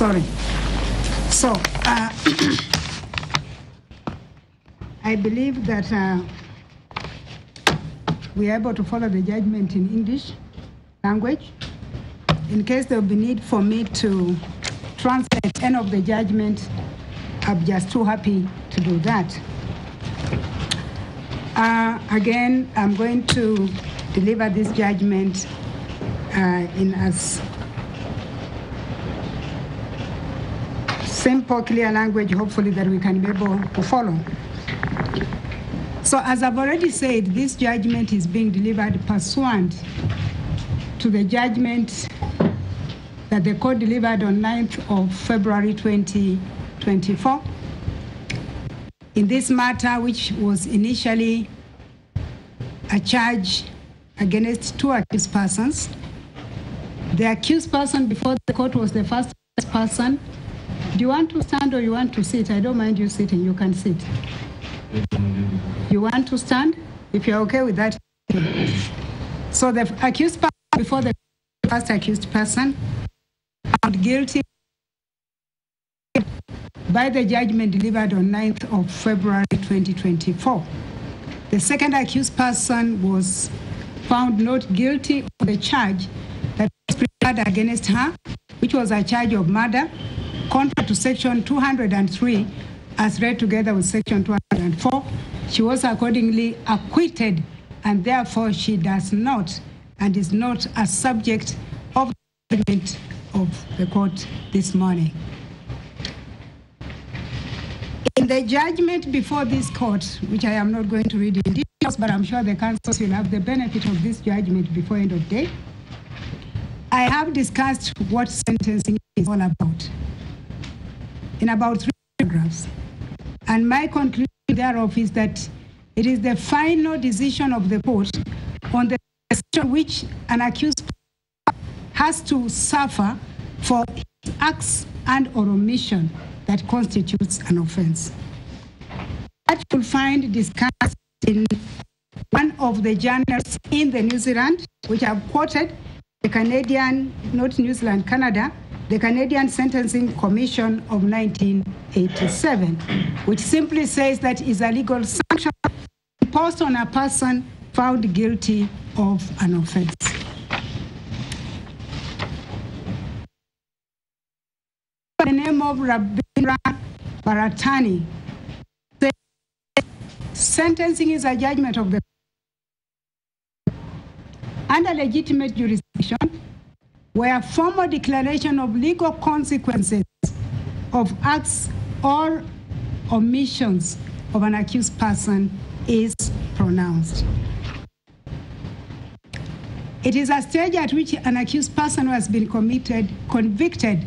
Sorry. So, I believe that we are able to follow the judgment in English language. In case there will be need for me to translate any of the judgment, I'm just too happy to do that. Again, I'm going to deliver this judgment in as simple, clear language, hopefully that we can be able to follow. So as I've already said, this judgment is being delivered pursuant to the judgment that the court delivered on 9th of February 2024. In this matter, which was initially a charge against two accused persons. The accused person before the court was the first person. Do you want to stand or you want to sit? I don't mind you sitting, you can sit. You want to stand? If you're okay with that. So the accused person before the first accused person found guilty by the judgment delivered on 9th of February 2024. The second accused person was found not guilty of the charge that was prepared against her, which was a charge of murder, contrary to section 203, as read together with section 204. She was accordingly acquitted, and therefore she does not and is not a subject of the judgment of the court this morning. In the judgment before this court, which I am not going to read in details, but I'm sure the counsels will have the benefit of this judgment before end of day, I have discussed what sentencing is all about in about 3 paragraphs. And my conclusion thereof is that it is the final decision of the court on the question which an accused has to suffer for his acts and or omission that constitutes an offense. That you'll find discussed in one of the journals in the New Zealand, which I've quoted, the Canadian, not New Zealand, Canada, the Canadian Sentencing Commission of 1987, which simply says that is a legal sanction imposed on a person found guilty of an offense. The name of Rabindra Baratani, sentencing is a judgment of the under legitimate jurisdiction, where formal declaration of legal consequences of acts or omissions of an accused person is pronounced. It is a stage at which an accused person who has been convicted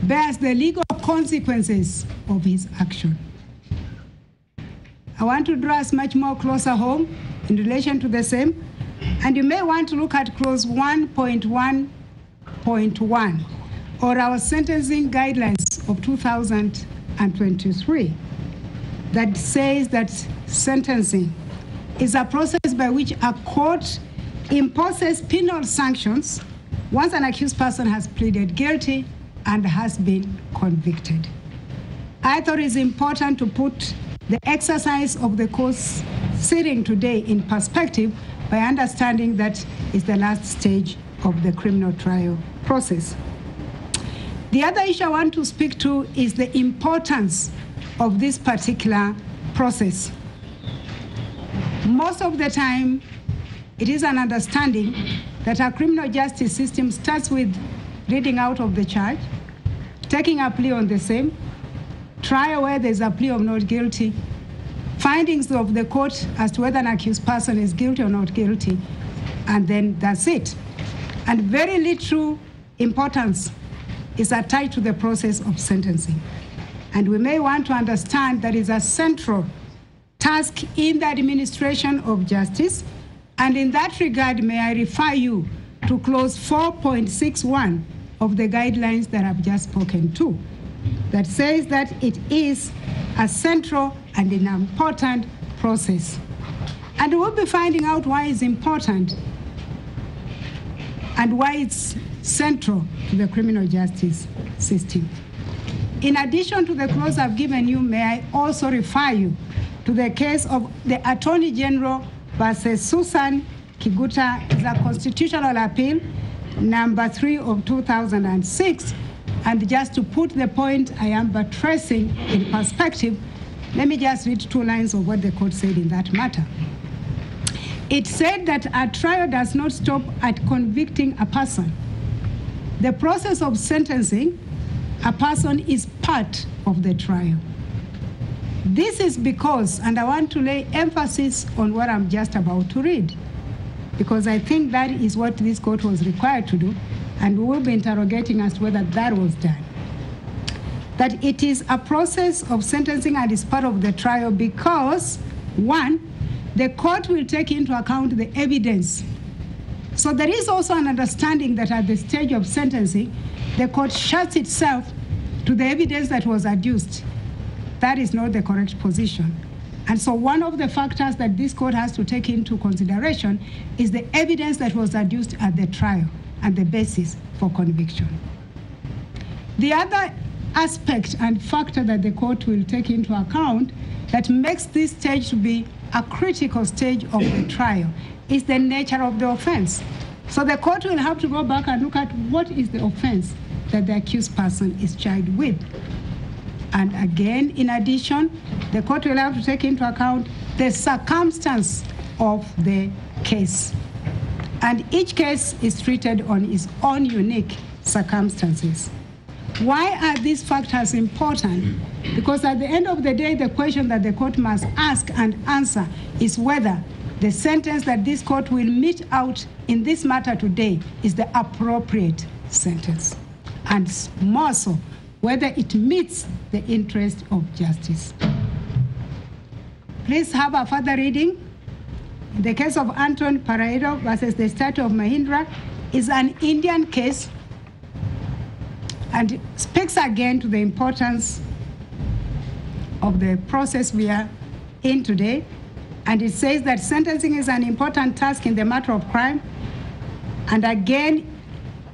bears the legal consequences of his action. I want to draw us much more closer home in relation to the same, and you may want to look at clause 1.1.1 or our sentencing guidelines of 2023 that says that sentencing is a process by which a court imposes penal sanctions once an accused person has pleaded guilty and has been convicted. I thought it's important to put the exercise of the court's sitting today in perspective by understanding that it's the last stage of the criminal trial process. The other issue I want to speak to is the importance of this particular process. Most of the time, it is an understanding that our criminal justice system starts with reading out of the charge, taking a plea on the same, trial where there's a plea of not guilty, findings of the court as to whether an accused person is guilty or not guilty, and then that's it. And very little importance is attached to the process of sentencing. And we may want to understand that is a central task in the administration of justice. And in that regard, may I refer you to clause 4.61 of the guidelines that I've just spoken to, that says that it is a central and an important process. And we'll be finding out why it's important and why it's central to the criminal justice system. In addition to the clause I've given you, may I also refer you to the case of the Attorney General versus Susan Kiguta, the constitutional appeal number 3 of 2006. And just to put the point I am buttressing in perspective, let me just read 2 lines of what the court said in that matter. It said that a trial does not stop at convicting a person. The process of sentencing a person is part of the trial. This is because, and I want to lay emphasis on what I'm just about to read, because I think that is what this court was required to do, and we will be interrogating as to whether that was done. That it is a process of sentencing and is part of the trial because, 1, the court will take into account the evidence. So there is also an understanding that at the stage of sentencing, the court shuts itself to the evidence that was adduced. That is not the correct position. And so one of the factors that this court has to take into consideration is the evidence that was adduced at the trial and the basis for conviction. The other aspect and factor that the court will take into account that makes this stage to be a critical stage of the trial is the nature of the offense. So the court will have to go back and look at what is the offense that the accused person is charged with. And again, in addition, the court will have to take into account the circumstance of the case. And each case is treated on its own unique circumstances. Why are these factors important? Because at the end of the day, the question that the court must ask and answer is whether the sentence that this court will mete out in this matter today is the appropriate sentence. And more so, whether it meets the interest of justice. Please have a further reading. The case of Anton Paraido versus the State of Mahindra is an Indian case and speaks again to the importance of the process we are in today. And it says that sentencing is an important task in the matter of crime. And again,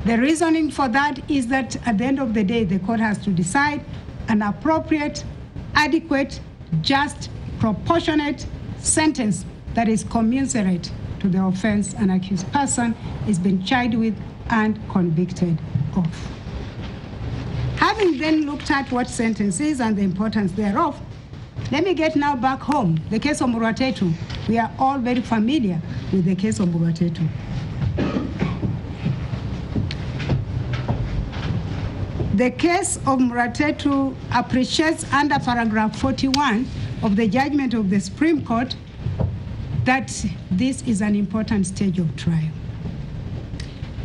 the reasoning for that is that at the end of the day, the court has to decide an appropriate, adequate, just, proportionate sentence that is commensurate to the offense an accused person is being charged with and convicted of. Having then looked at what sentence is and the importance thereof, let me get now back home. The case of Muratetu. We are all very familiar with the case of Muratetu. The case of Muratetu appreciates under paragraph 41 of the judgment of the Supreme Court that this is an important stage of trial.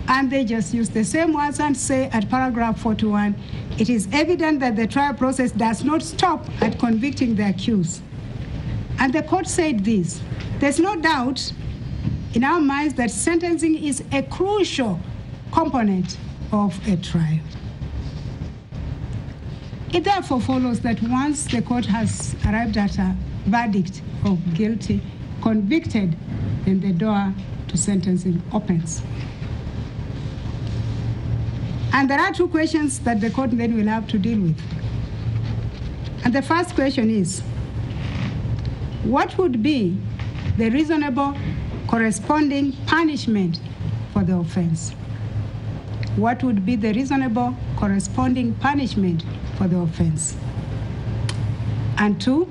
And they just use the same words and say at paragraph 41, it is evident that the trial process does not stop at convicting the accused. And the court said this: there's no doubt in our minds that sentencing is a crucial component of a trial. It therefore follows that once the court has arrived at a verdict of guilty, convicted, then the door to sentencing opens. And there are 2 questions that the court then will have to deal with. And the first question is, what would be the reasonable corresponding punishment for the offense? What would be the reasonable corresponding punishment for the offense? And 2,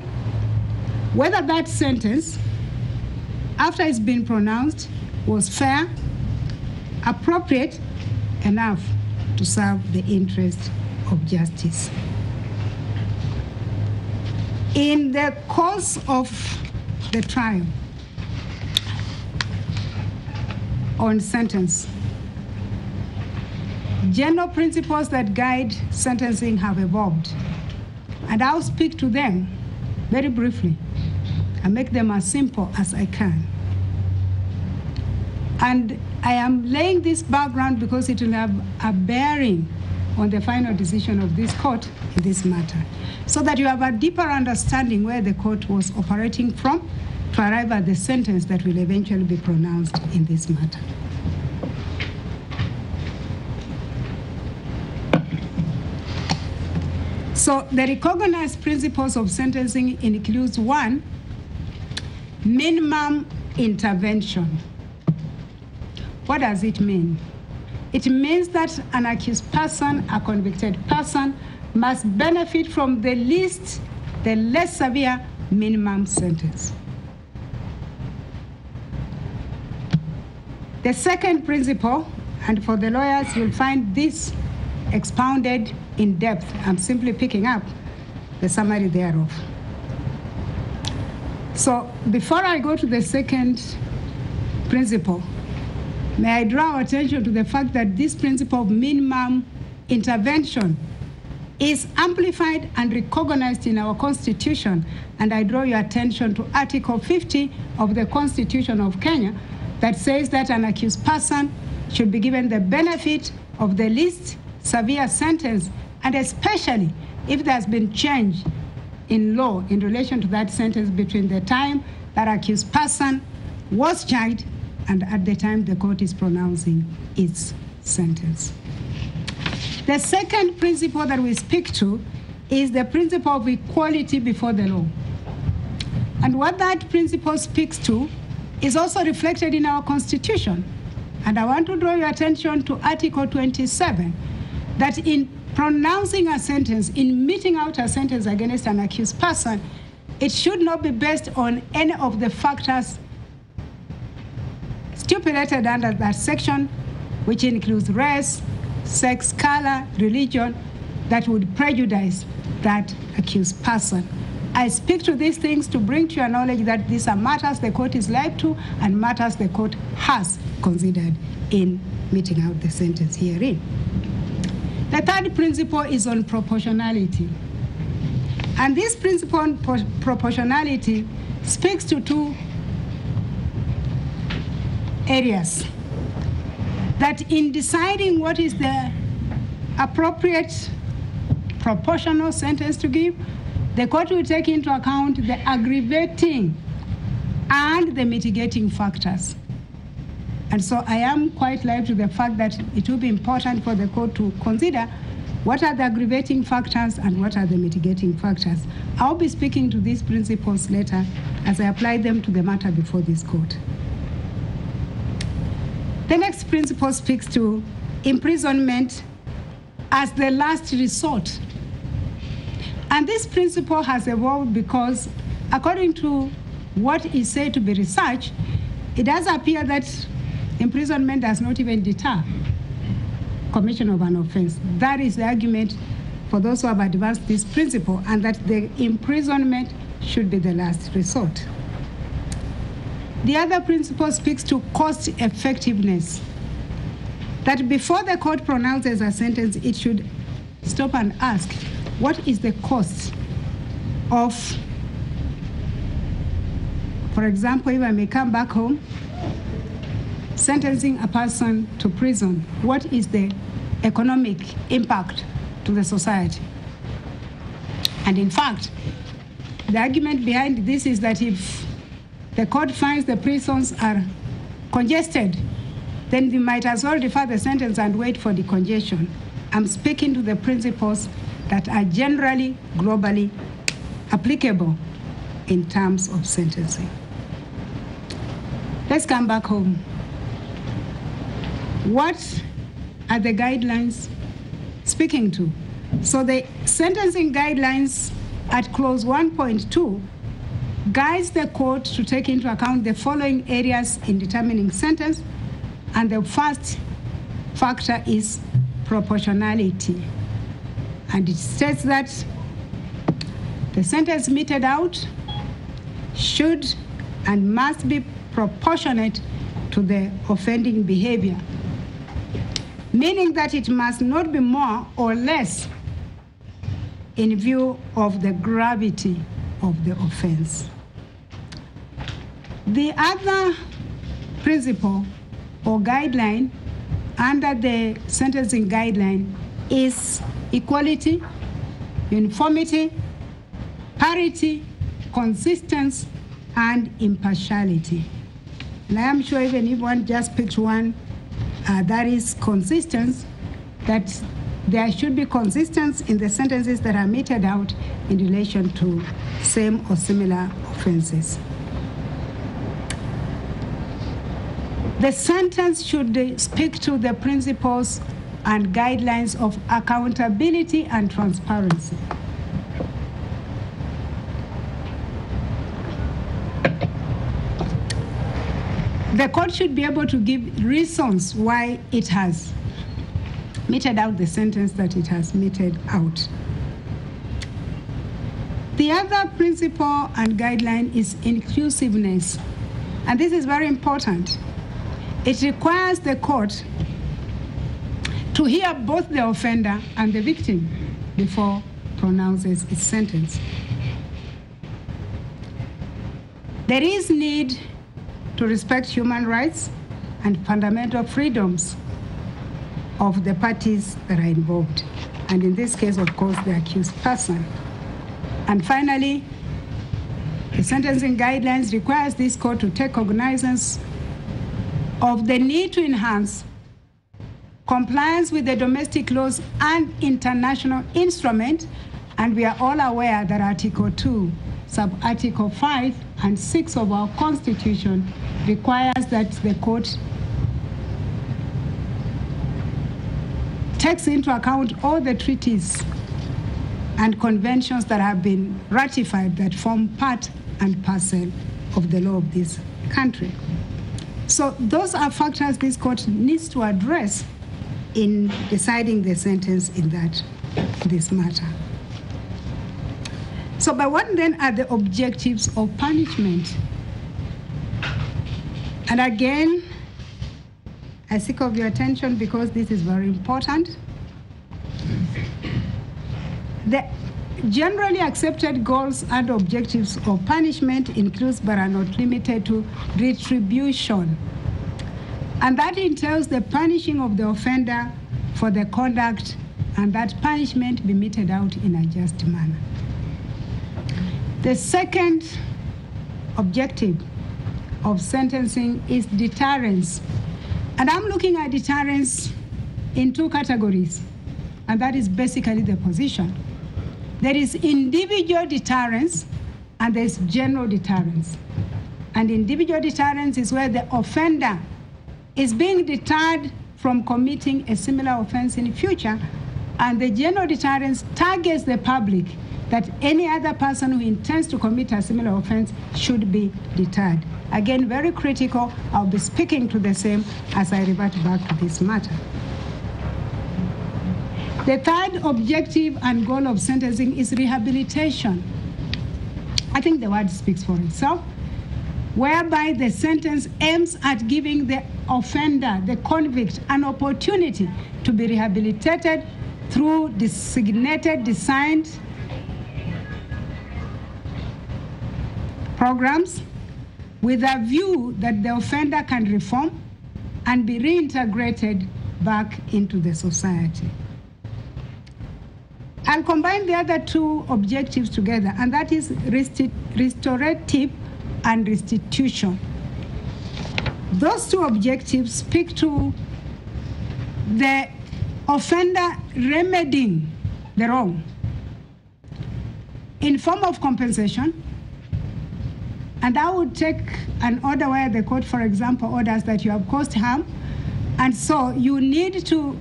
whether that sentence, after it's been pronounced, was fair, appropriate enough to serve the interest of justice. In the course of the trial on sentence, general principles that guide sentencing have evolved, and I'll speak to them very briefly and make them as simple as I can. And I am laying this background because it will have a bearing on the final decision of this court in this matter, so that you have a deeper understanding where the court was operating from to arrive at the sentence that will eventually be pronounced in this matter. So the recognized principles of sentencing includes 1, minimum intervention. What does it mean? It means that an accused person, a convicted person, must benefit from the less severe minimum sentence. The second principle, and for the lawyers, you'll find this expounded in depth. I'm simply picking up the summary thereof. So before I go to the second principle, may I draw attention to the fact that this principle of minimum intervention is amplified and recognized in our Constitution, and I draw your attention to Article 50 of the Constitution of Kenya that says that an accused person should be given the benefit of the least severe sentence, and especially if there has been change in law in relation to that sentence between the time that accused person was charged and at the time the court is pronouncing its sentence. The second principle that we speak to is the principle of equality before the law. And what that principle speaks to is also reflected in our Constitution. And I want to draw your attention to Article 27, that in pronouncing a sentence, in meting out a sentence against an accused person, it should not be based on any of the factors stipulated under that section, which includes race, sex, color, religion, that would prejudice that accused person. I speak to these things to bring to your knowledge that these are matters the court is liable to and matters the court has considered in meting out the sentence herein. The third principle is on proportionality. And this principle on proportionality speaks to 2 areas. That in deciding what is the appropriate proportional sentence to give, the court will take into account the aggravating and the mitigating factors. And so I am quite live to the fact that it will be important for the court to consider what are the aggravating factors and what are the mitigating factors. I'll be speaking to these principles later as I apply them to the matter before this court. The next principle speaks to imprisonment as the last resort. And this principle has evolved because, according to what is said to be research, it does appear that imprisonment does not even deter commission of an offense. That is the argument for those who have advanced this principle, and that the imprisonment should be the last resort. The other principle speaks to cost effectiveness, that before the court pronounces a sentence, it should stop and ask, what is the cost of, for example, if I may come back home, sentencing a person to prison, what is the economic impact to the society? And in fact, the argument behind this is that if the court finds the prisons are congested, then we might as well defer the sentence and wait for the congestion. I'm speaking to the principles that are generally, globally applicable in terms of sentencing. Let's come back home. What are the guidelines speaking to? So the sentencing guidelines at clause 1.2 guides the court to take into account the following areas in determining sentence, and the first factor is proportionality. And it states that the sentence meted out should and must be proportionate to the offending behavior, meaning that it must not be more or less in view of the gravity of the offense. The other principle or guideline under the sentencing guideline is equality, uniformity, parity, consistency, and impartiality. And I am sure even if one just picked one, that is consistency, that there should be consistency in the sentences that are meted out in relation to same or similar offenses. The sentence should speak to the principles and guidelines of accountability and transparency. The court should be able to give reasons why it has meted out the sentence that it has meted out. The other principle and guideline is inclusiveness, and this is very important. It requires the court to hear both the offender and the victim before pronounces its sentence. There is need to respect human rights and fundamental freedoms of the parties that are involved, and in this case, of course, the accused person. And finally, the sentencing guidelines requires this court to take cognizance of the need to enhance compliance with the domestic laws and international instruments, and we are all aware that Article 2, Sub-Article 5 and 6 of our Constitution requires that the court takes into account all the treaties and conventions that have been ratified that form part and parcel of the law of this country. So those are factors this court needs to address in deciding the sentence in this matter. So, but what then are the objectives of punishment? And again, I seek of your attention because this is very important. The generally accepted goals and objectives of punishment includes but are not limited to retribution. And that entails the punishing of the offender for the conduct, and that punishment be meted out in a just manner. The second objective of sentencing is deterrence. And I'm looking at deterrence in two categories, and that is basically the position. There is individual deterrence and there's general deterrence. And individual deterrence is where the offender is being deterred from committing a similar offense in the future, and the general deterrence targets the public that any other person who intends to commit a similar offense should be deterred. Again, very critical. I'll be speaking to the same as I revert back to this matter. The third objective and goal of sentencing is rehabilitation. I think the word speaks for itself, whereby the sentence aims at giving the offender, the convict, an opportunity to be rehabilitated through designated, designed programs with a view that the offender can reform and be reintegrated back into the society. I'll combine the other two objectives together, and that is restorative and restitution. Those two objectives speak to the offender remedying the wrong in form of compensation. And I would take an order where the court, for example, orders that you have caused harm, and so you need to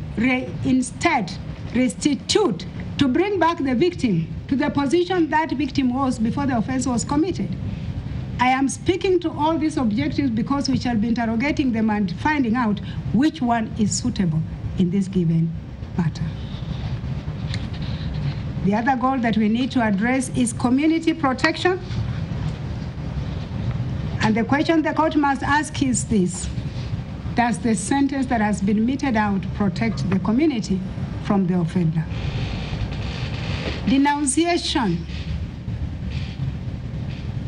instead restitute, to bring back the victim to the position that victim was before the offense was committed. I am speaking to all these objectives because we shall be interrogating them and finding out which one is suitable in this given matter. The other goal that we need to address is community protection. And the question the court must ask is this: does the sentence that has been meted out protect the community from the offender? Denunciation.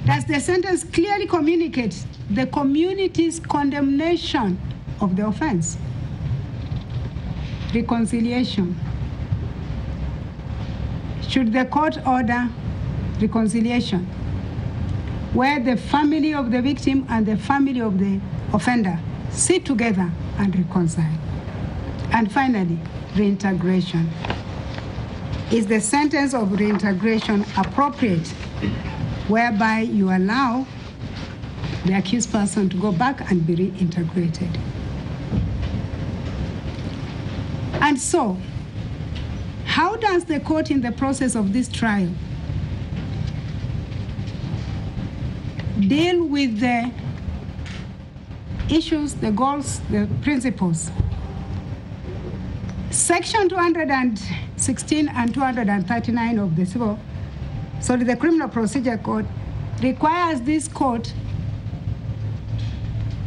Does the sentence clearly communicate the community's condemnation of the offense? Reconciliation. Should the court order reconciliation, where the family of the victim and the family of the offender sit together and reconcile? And finally, reintegration. is the sentence of reintegration appropriate, whereby you allow the accused person to go back and be reintegrated? And so, how does the court in the process of this trial deal with the issues, the goals, the principles? Section 216 and 239 of the Criminal Procedure Code requires this court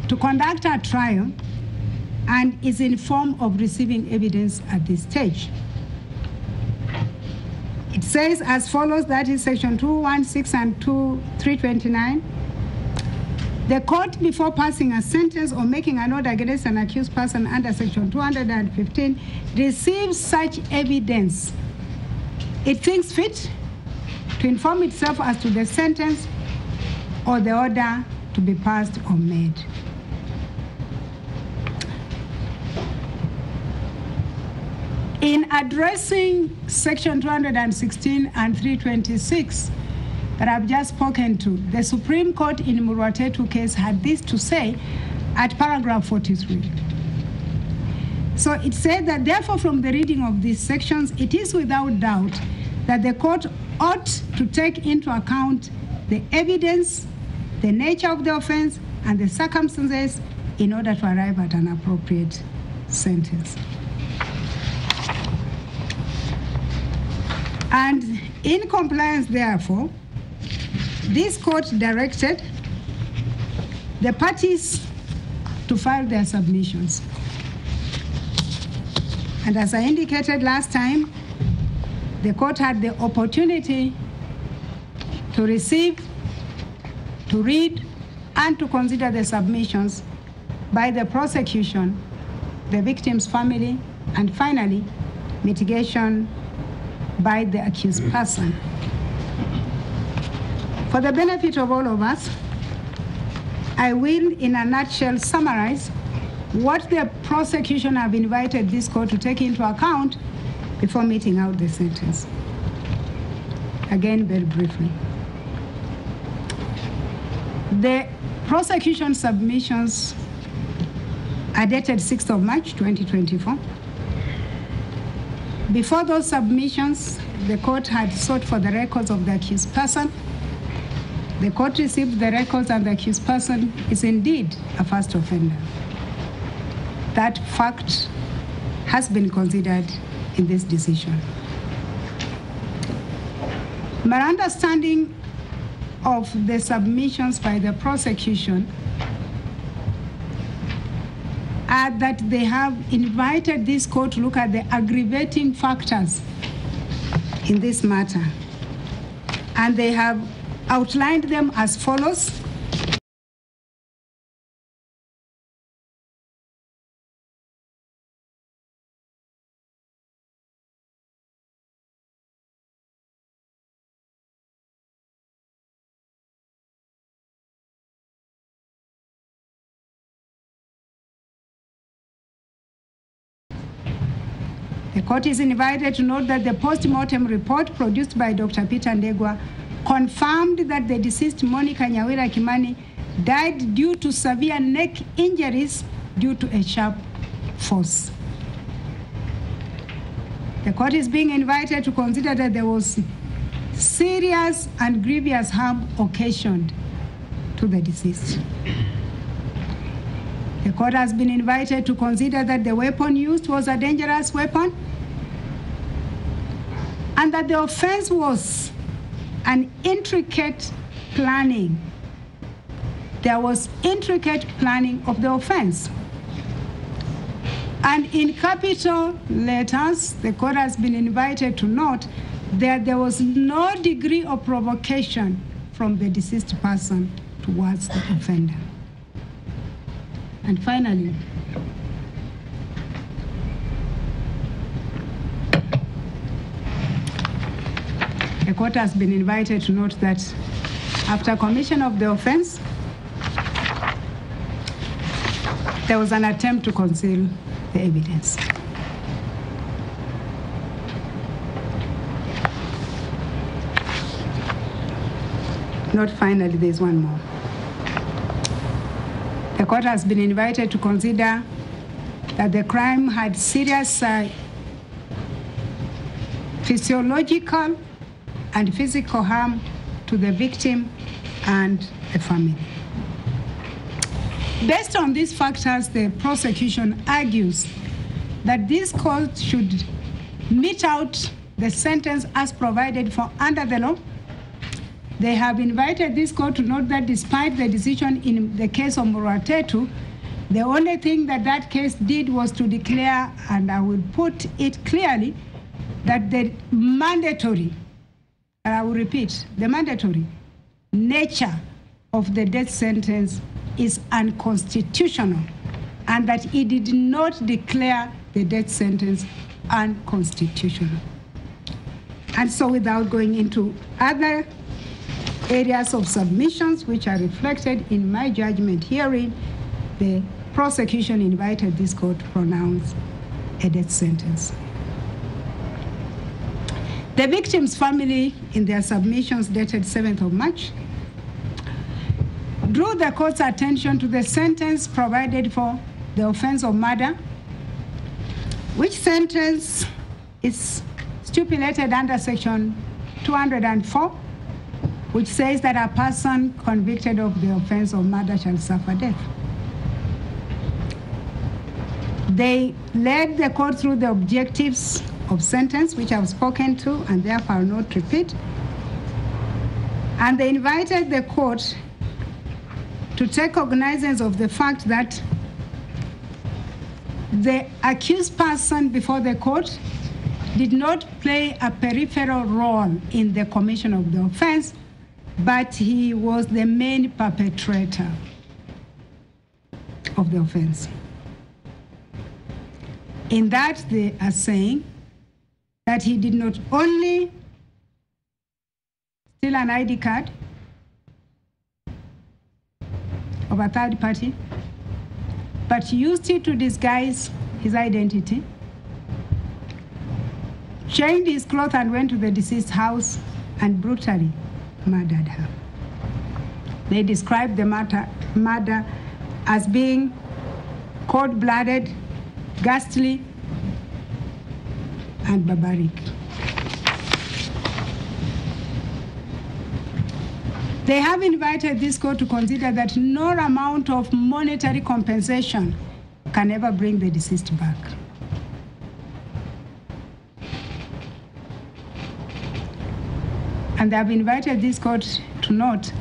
to conduct a trial and is in form of receiving evidence at this stage. It says as follows, that is section 216 and 329. The court, before passing a sentence or making an order against an accused person under section 215, receives such evidence it thinks fit to inform itself as to the sentence or the order to be passed or made. In addressing section 216 and 326 that I've just spoken to, the Supreme Court in Murwatetu case had this to say at paragraph 43. So it said that therefore from the reading of these sections, it is without doubt that the court ought to take into account the evidence, the nature of the offense, and the circumstances in order to arrive at an appropriate sentence. And in compliance, therefore, this court directed the parties to file their submissions. And as I indicated last time, the court had the opportunity to receive, to read, and to consider the submissions by the prosecution, the victim's family, and finally, mitigation by the accused person. For the benefit of all of us, I will, in a nutshell, summarize what the prosecution have invited this court to take into account before meting out the sentence. Again, very briefly. The prosecution submissions are dated 6th of March, 2024. Before those submissions, the court had sought for the records of the accused person. The court received the records, and the accused person is indeed a first offender. That fact has been considered in this decision. My understanding of the submissions by the prosecution are that they have invited this court to look at the aggravating factors in this matter. And they have outlined them as follows. The court is invited to note that the post-mortem report produced by Dr. Peter Ndegwa confirmed that the deceased Monica Nyawira Kimani died due to severe neck injuries due to a sharp force. The court is being invited to consider that there was serious and grievous harm occasioned to the deceased. The court has been invited to consider that the weapon used was a dangerous weapon and that the offense was an intricate planning. There was intricate planning of the offense. And in capital letters, the court has been invited to note that there was no degree of provocation from the deceased person towards the offender. And finally, the court has been invited to note that after commission of the offense, there was an attempt to conceal the evidence. Not finally, there's one more. The court has been invited to consider that the crime had serious physiological and physical harm to the victim and the family. Based on these factors, the prosecution argues that this court should mete out the sentence as provided for under the law. They have invited this court to note that despite the decision in the case of Muratetu, the only thing that case did was to declare, and I will put it clearly, that the mandatory, and I will repeat, the mandatory nature of the death sentence is unconstitutional, and that it did not declare the death sentence unconstitutional. And so without going into other areas of submissions which are reflected in my judgment hearing, the prosecution invited this court to pronounce a death sentence. The victim's family, in their submissions dated 7th of March, drew the court's attention to the sentence provided for the offense of murder, which sentence is stipulated under section 204, which says that a person convicted of the offense of murder shall suffer death. They led the court through the objectives of sentence, which I've spoken to, and therefore I will not repeat. And they invited the court to take cognizance of the fact that the accused person before the court did not play a peripheral role in the commission of the offense, but he was the main perpetrator of the offense. In that, they are saying that he did not only steal an ID card of a third party, but used it to disguise his identity, changed his clothes and went to the deceased's house and brutally murdered her. They described the murder as being cold-blooded, ghastly, and barbaric. They have invited this court to consider that no amount of monetary compensation can ever bring the deceased back. And they have invited this court to note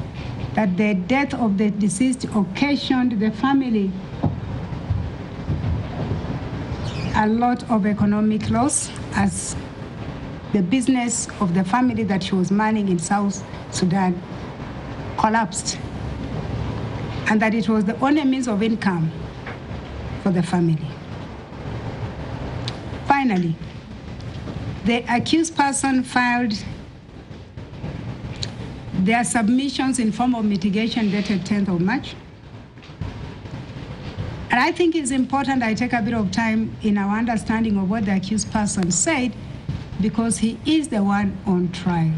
that the death of the deceased occasioned the family a lot of economic loss, as the business of the family that she was manning in South Sudan collapsed, and that it was the only means of income for the family. Finally, the accused person filed their submissions in form of mitigation dated 10th of March. And I think it's important I take a bit of time in our understanding of what the accused person said, because he is the one on trial.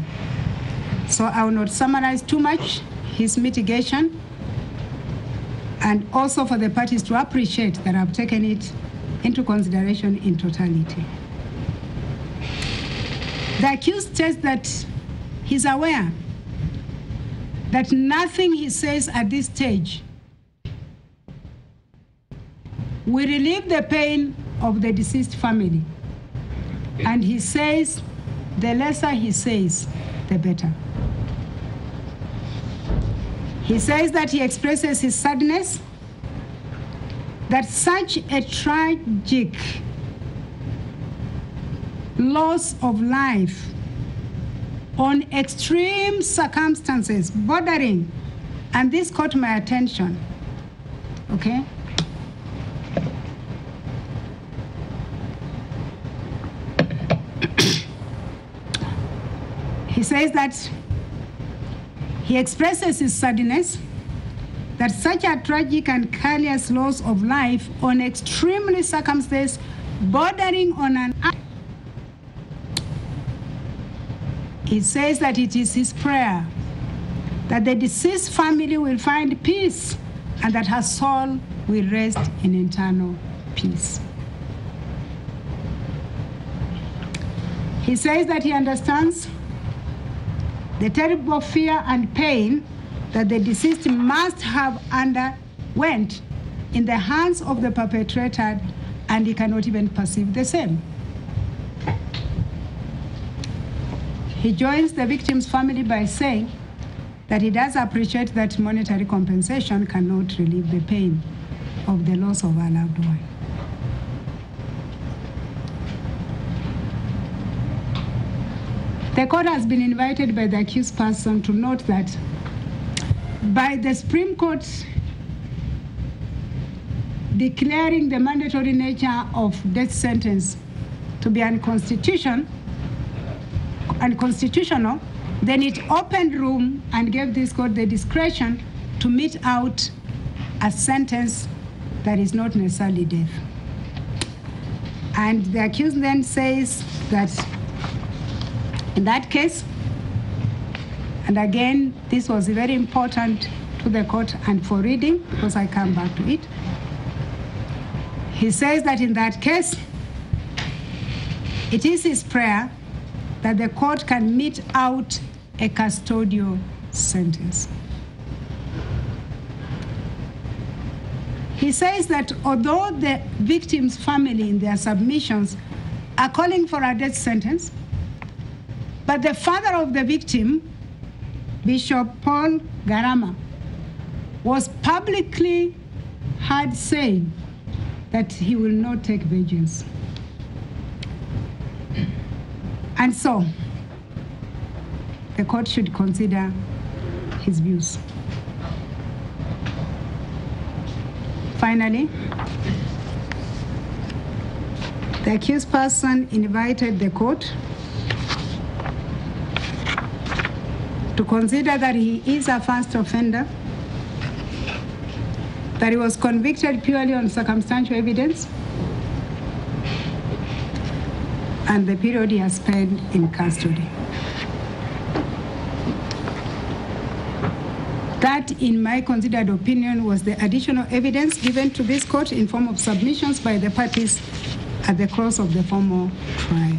So I will not summarize too much his mitigation, and also for the parties to appreciate that I've taken it into consideration in totality. The accused says that he's aware that nothing he says at this stage will relieve the pain of the deceased family. And he says the lesser he says, the better. He says that he expresses his sadness that such a tragic loss of life on extreme circumstances bordering, and this caught my attention, okay? He says that he expresses his sadness that such a tragic and callous loss of life on extremely circumstances bordering on an act. He says that it is his prayer that the deceased family will find peace and that her soul will rest in eternal peace. He says that he understands the terrible fear and pain that the deceased must have underwent in the hands of the perpetrator, and he cannot even perceive the same. He joins the victim's family by saying that he does appreciate that monetary compensation cannot relieve the pain of the loss of a loved one. The court has been invited by the accused person to note that by the Supreme Court declaring the mandatory nature of death sentence to be unconstitutional, then it opened room and gave this court the discretion to mete out a sentence that is not necessarily death. And the accused then says that in that case, and again, this was very important to the court and for reading, because I come back to it. He says that in that case, it is his prayer that the court can mete out a custodial sentence. He says that although the victim's family in their submissions are calling for a death sentence, but the father of the victim, Bishop Paul Garama, was publicly heard saying that he will not take vengeance. And so, the court should consider his views. Finally, the accused person invited the court to consider that he is a first offender, that he was convicted purely on circumstantial evidence, and the period he has spent in custody. That, in my considered opinion, was the additional evidence given to this court in form of submissions by the parties at the close of the formal trial.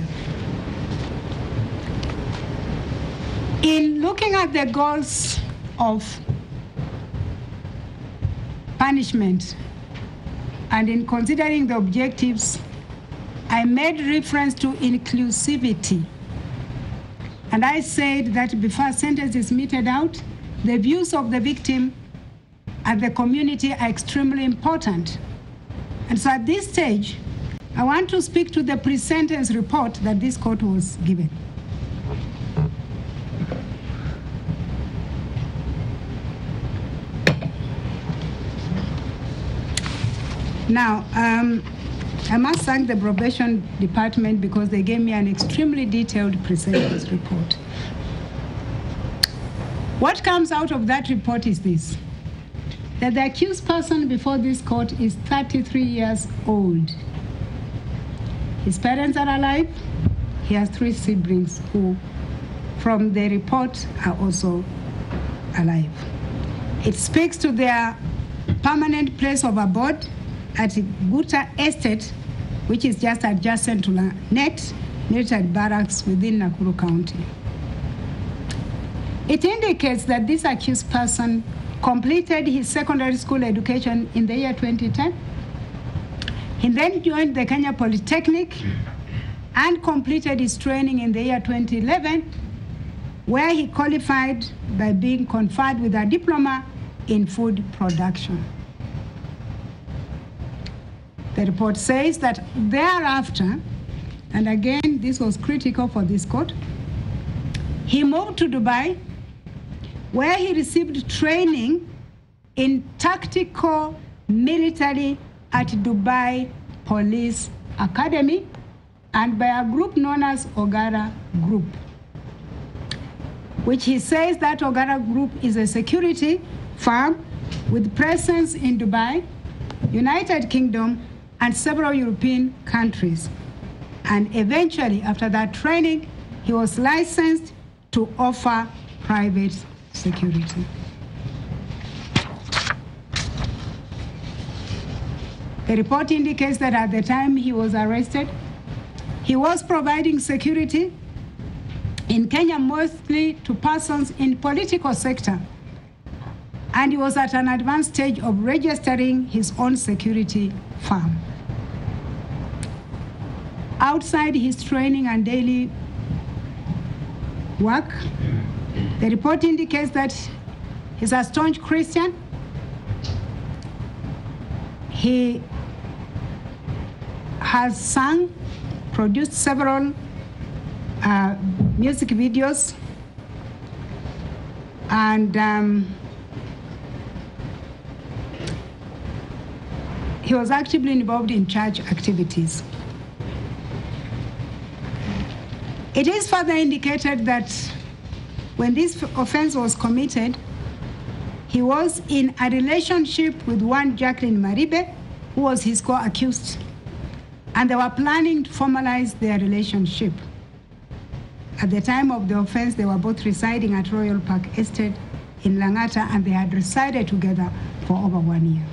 In looking at the goals of punishment and in considering the objectives, I made reference to inclusivity. And I said that before a sentence is meted out, the views of the victim and the community are extremely important. And so at this stage, I want to speak to the pre-sentence report that this court was given. Now, I must thank the probation department because they gave me an extremely detailed pre-sentence report. What comes out of that report is this, that the accused person before this court is 33 years old. His parents are alive. He has 3 siblings who, from the report, are also alive. It speaks to their permanent place of abode at Guta Estate, which is just adjacent to NET, military barracks within Nakuru County. It indicates that this accused person completed his secondary school education in the year 2010. He then joined the Kenya Polytechnic and completed his training in the year 2011, where he qualified by being conferred with a diploma in food production. The report says that thereafter, and again, this was critical for this court, he moved to Dubai, where he received training in tactical military at Dubai Police Academy and by a group known as Ogara Group, which he says that Ogara Group is a security firm with presence in Dubai, United Kingdom, and several European countries. And eventually, after that training, he was licensed to offer private security. The report indicates that at the time he was arrested, he was providing security in Kenya mostly to persons in political sector, and he was at an advanced stage of registering his own security firm. Outside his training and daily work, the report indicates that he's a staunch Christian. He has sung, produced several music videos, and he was actively involved in church activities. It is further indicated that when this offense was committed, he was in a relationship with one Jacqueline Maribe, who was his co-accused, and they were planning to formalize their relationship. At the time of the offense, they were both residing at Royal Park Estate in Langata, and they had resided together for over 1 year.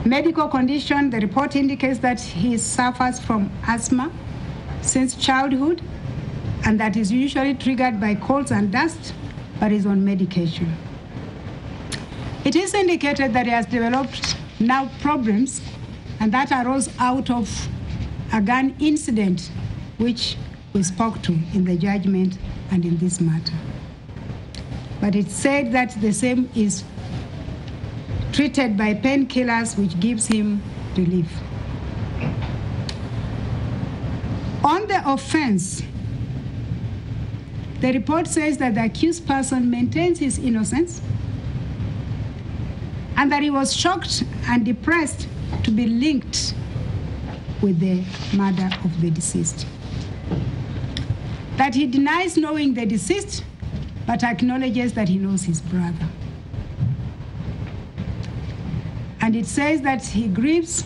Medical condition, the report indicates that he suffers from asthma since childhood, and that is usually triggered by colds and dust, but is on medication. It is indicated that he has developed nerve problems, and that arose out of a gun incident, which we spoke to in the judgment and in this matter. But it said that the same is treated by painkillers, which gives him relief. On the offense, the report says that the accused person maintains his innocence and that he was shocked and depressed to be linked with the murder of the deceased. That he denies knowing the deceased, but acknowledges that he knows his brother. And it says that he grieves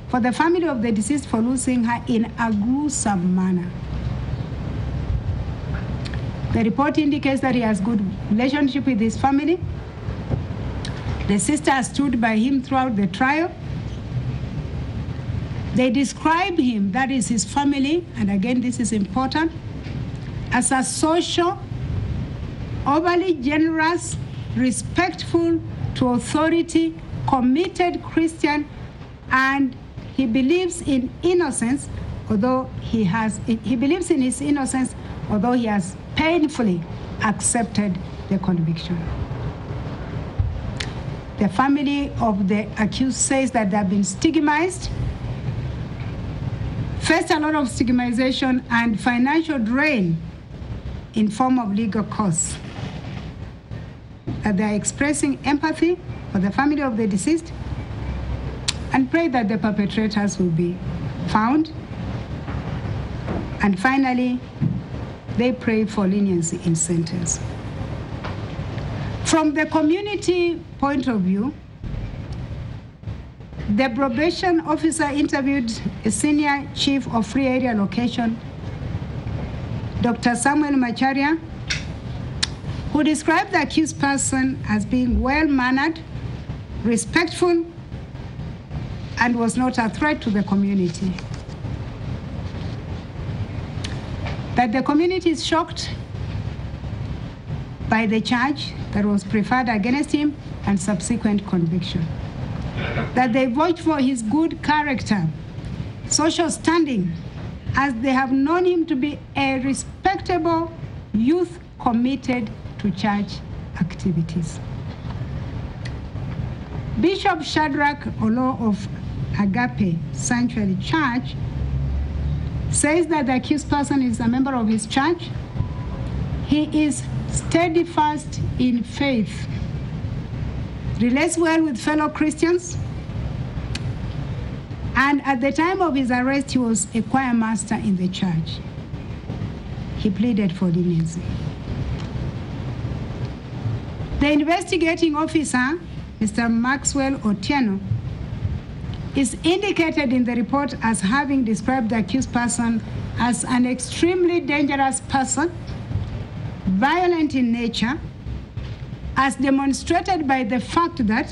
for the family of the deceased for losing her in a gruesome manner. The report indicates that he has good relationship with his family. The sister stood by him throughout the trial. They describe him, that is his family, and again this is important, as a social, overly generous, respectful to authority, committed Christian, and he believes in innocence, although he believes in his innocence, although he has painfully accepted the conviction. The family of the accused says that they have been stigmatized, faced a lot of stigmatization and financial drain in form of legal costs. That they are expressing empathy for the family of the deceased and pray that the perpetrators will be found. And finally, they pray for leniency in sentence. From the community point of view, the probation officer interviewed a senior chief of free area location, Dr. Samuel Macharia, who described the accused person as being well-mannered, respectful, and was not a threat to the community. That the community is shocked by the charge that was preferred against him and subsequent conviction. That they vote for his good character, social standing, as they have known him to be a respectable youth committed to church activities. Bishop Shadrach Olo of Agape Sanctuary Church says that the accused person is a member of his church. He is steadfast in faith, relates well with fellow Christians, and at the time of his arrest, he was a choir master in the church. He pleaded for leniency. The investigating officer, Mr. Maxwell Otieno, is indicated in the report as having described the accused person as an extremely dangerous person violent in nature, as demonstrated by the fact that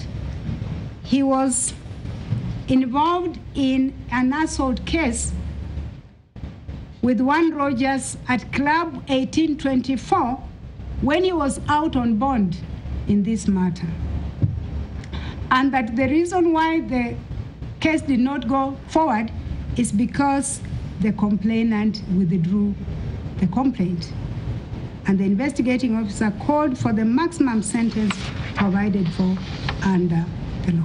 he was involved in an assault case with one Rogers at Club 1824 when he was out on bond in this matter. And that the reason why the case did not go forward is because the complainant withdrew the complaint. And the investigating officer called for the maximum sentence provided for under the law.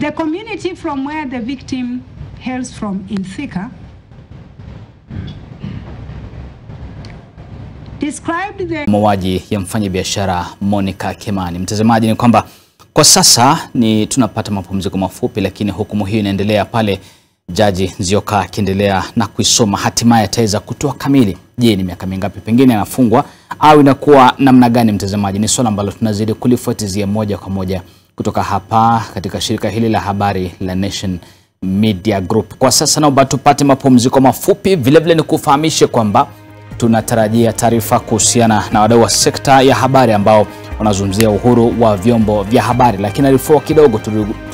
The community from where the victim hails from in Thika described the mauaji ya mfanyabiashara Monica Kimani. Mtazamaji, ni kwamba kwa sasa tunapata mapumziko mafupi, lakini hukumu hiyo inaendelea pale Jaji Nzioka akiendelea na kuisoma. Hatimaye ataweza kutoa kamili. Je, ni miaka mingapi pengine anafungwa au inakuwa namna gani? Mtazamaji, ni swala ambalo tunazidi kulifuatilia moja kwa moja kutoka hapa katika shirika hili la habari la Nation Media Group. Kwa sasa naomba tupate mapumziko mafupi. Vile ni kufahamishe kwamba tunatarajia taarifa kuhusiana na wadau wa sekta ya habari ambao wanazungumzia uhuru wa vyombo vya habari. Lakini alifua kidogo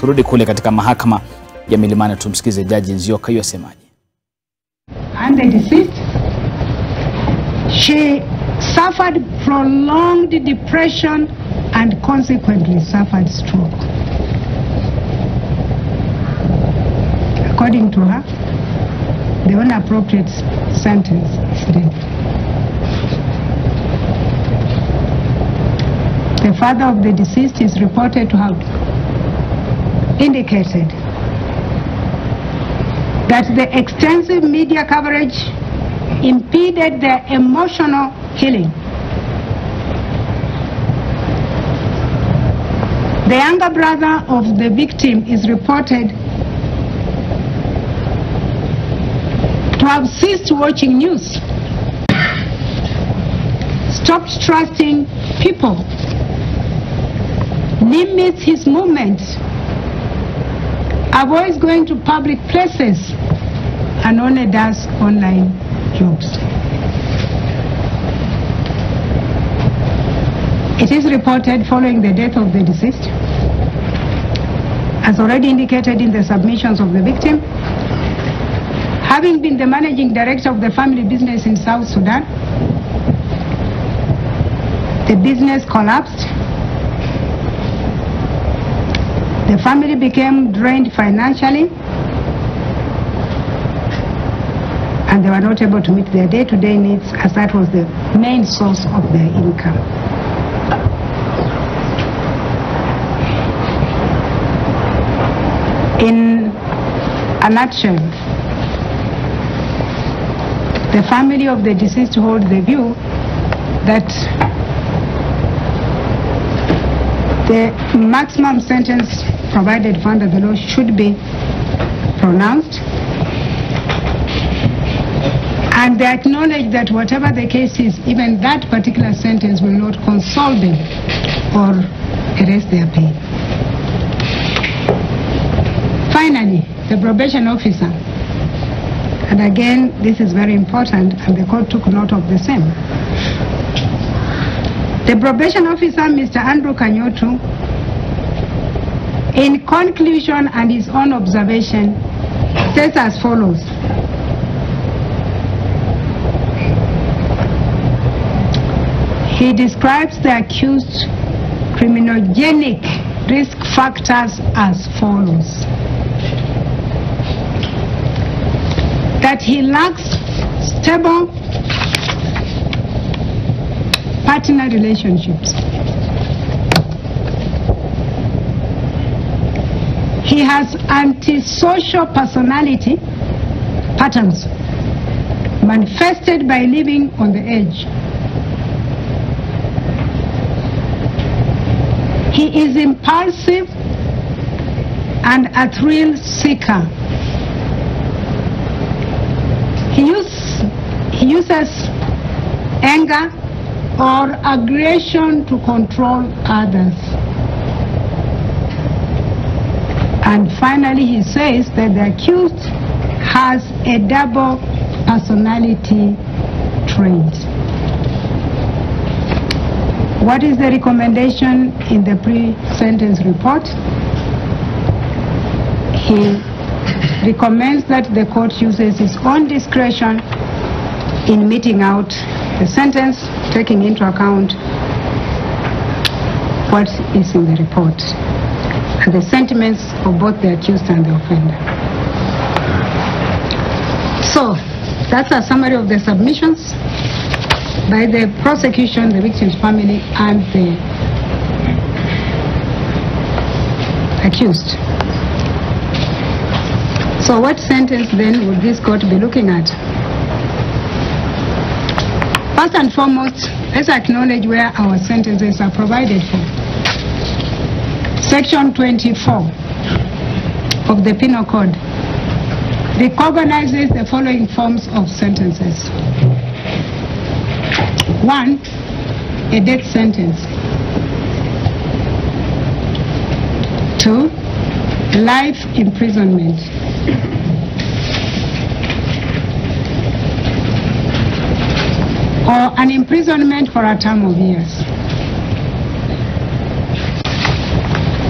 turudi kule katika mahakama ya Milimani, tumsikize Jaji Nzioka yosemaje. And the deceased, she suffered prolonged depression and consequently suffered stroke. According to her, the only appropriate sentence is death. The father of the deceased is reported to have indicated that the extensive media coverage impeded their emotional healing. The younger brother of the victim is reported to have ceased watching news, stopped trusting people, limits his movements, avoids going to public places, and only does online jobs. It is reported following the death of the deceased, as already indicated in the submissions of the victim, having been the managing director of the family business in South Sudan, the business collapsed. The family became drained financially, and they were not able to meet their day-to-day needs, as that was the main source of their income. In a nutshell, the family of the deceased hold the view that the maximum sentence provided for under the law should be pronounced, and they acknowledge that whatever the case is, even that particular sentence will not console them or erase their pain. Finally, the probation officer, and again this is very important and the court took note of the same. The probation officer, Mr. Andrew Kanyotu, in conclusion and his own observation, says as follows. He describes the accused criminogenic risk factors as follows. That he lacks stable partner relationships. He has antisocial personality patterns manifested by living on the edge. He is impulsive and a thrill seeker. He uses anger or aggression to control others. And finally, he says that the accused has a double personality trained. What is the recommendation in the pre-sentence report? He recommends that the court uses its own discretion in meting out the sentence, taking into account what is in the report and the sentiments of both the accused and the offender. So, that's a summary of the submissions by the prosecution, the victim's family, and the accused. So what sentence then would this court be looking at? First and foremost, let's acknowledge where our sentences are provided for. Section 24 of the Penal Code recognizes the following forms of sentences. 1, a death sentence. 2, life imprisonment. 4, an imprisonment for a term of years.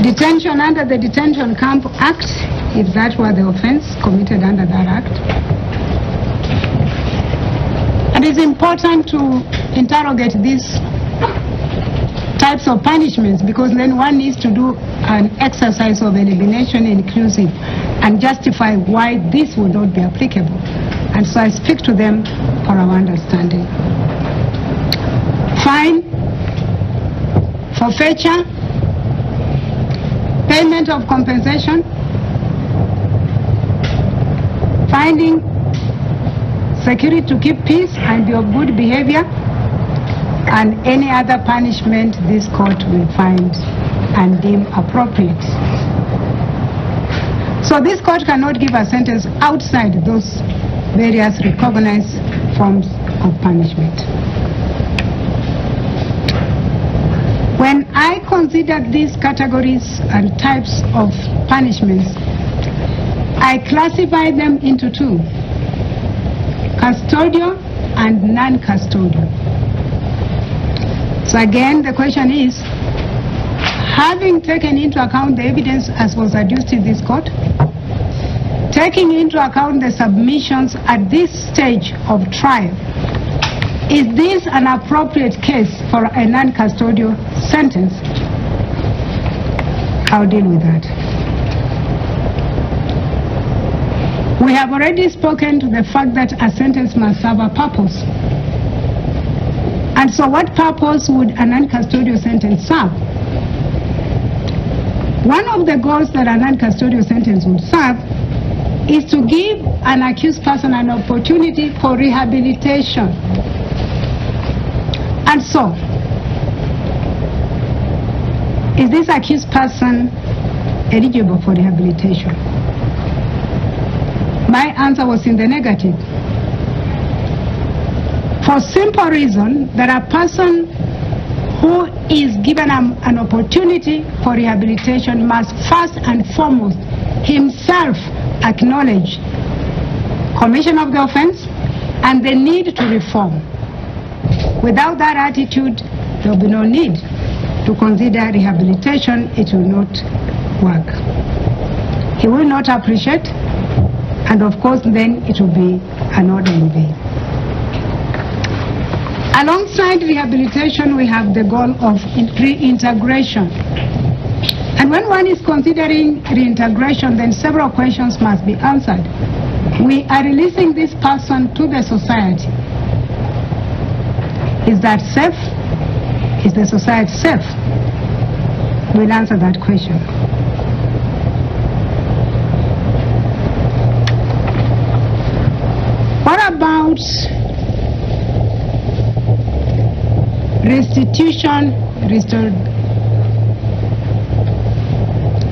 Detention under the Detention Camp Act, if that were the offense committed under that act. And it's important to interrogate these types of punishments, because then one needs to do an exercise of elimination inclusive and justify why this would not be applicable. And so I speak to them for our understanding. Fine, forfeiture, payment of compensation, finding security to keep peace and be of good behavior, and any other punishment this court will find and deem appropriate. So this court cannot give a sentence outside those various recognized forms of punishment. When I consider these categories and types of punishments, I classify them into 2, custodial and non-custodial. So again, the question is, having taken into account the evidence as was adduced in this court, taking into account the submissions at this stage of trial, is this an appropriate case for a non-custodial sentence? I'll deal with that. We have already spoken to the fact that a sentence must serve a purpose. And so what purpose would a non-custodial sentence serve? One of the goals that a non-custodial sentence would serve is to give an accused person an opportunity for rehabilitation. And so, is this accused person eligible for rehabilitation? My answer was in the negative. For simple reason that a person who is given an opportunity for rehabilitation must first and foremost himself acknowledge commission of the offense and the need to reform. Without that attitude, there will be no need to consider rehabilitation. It will not work. He will not appreciate, and of course then it will be an order in vain. Alongside rehabilitation, we have the goal of reintegration. And when one is considering reintegration, then several questions must be answered. We are releasing this person to the society. Is that safe? Is the society safe? We'll answer that question. What about restitution,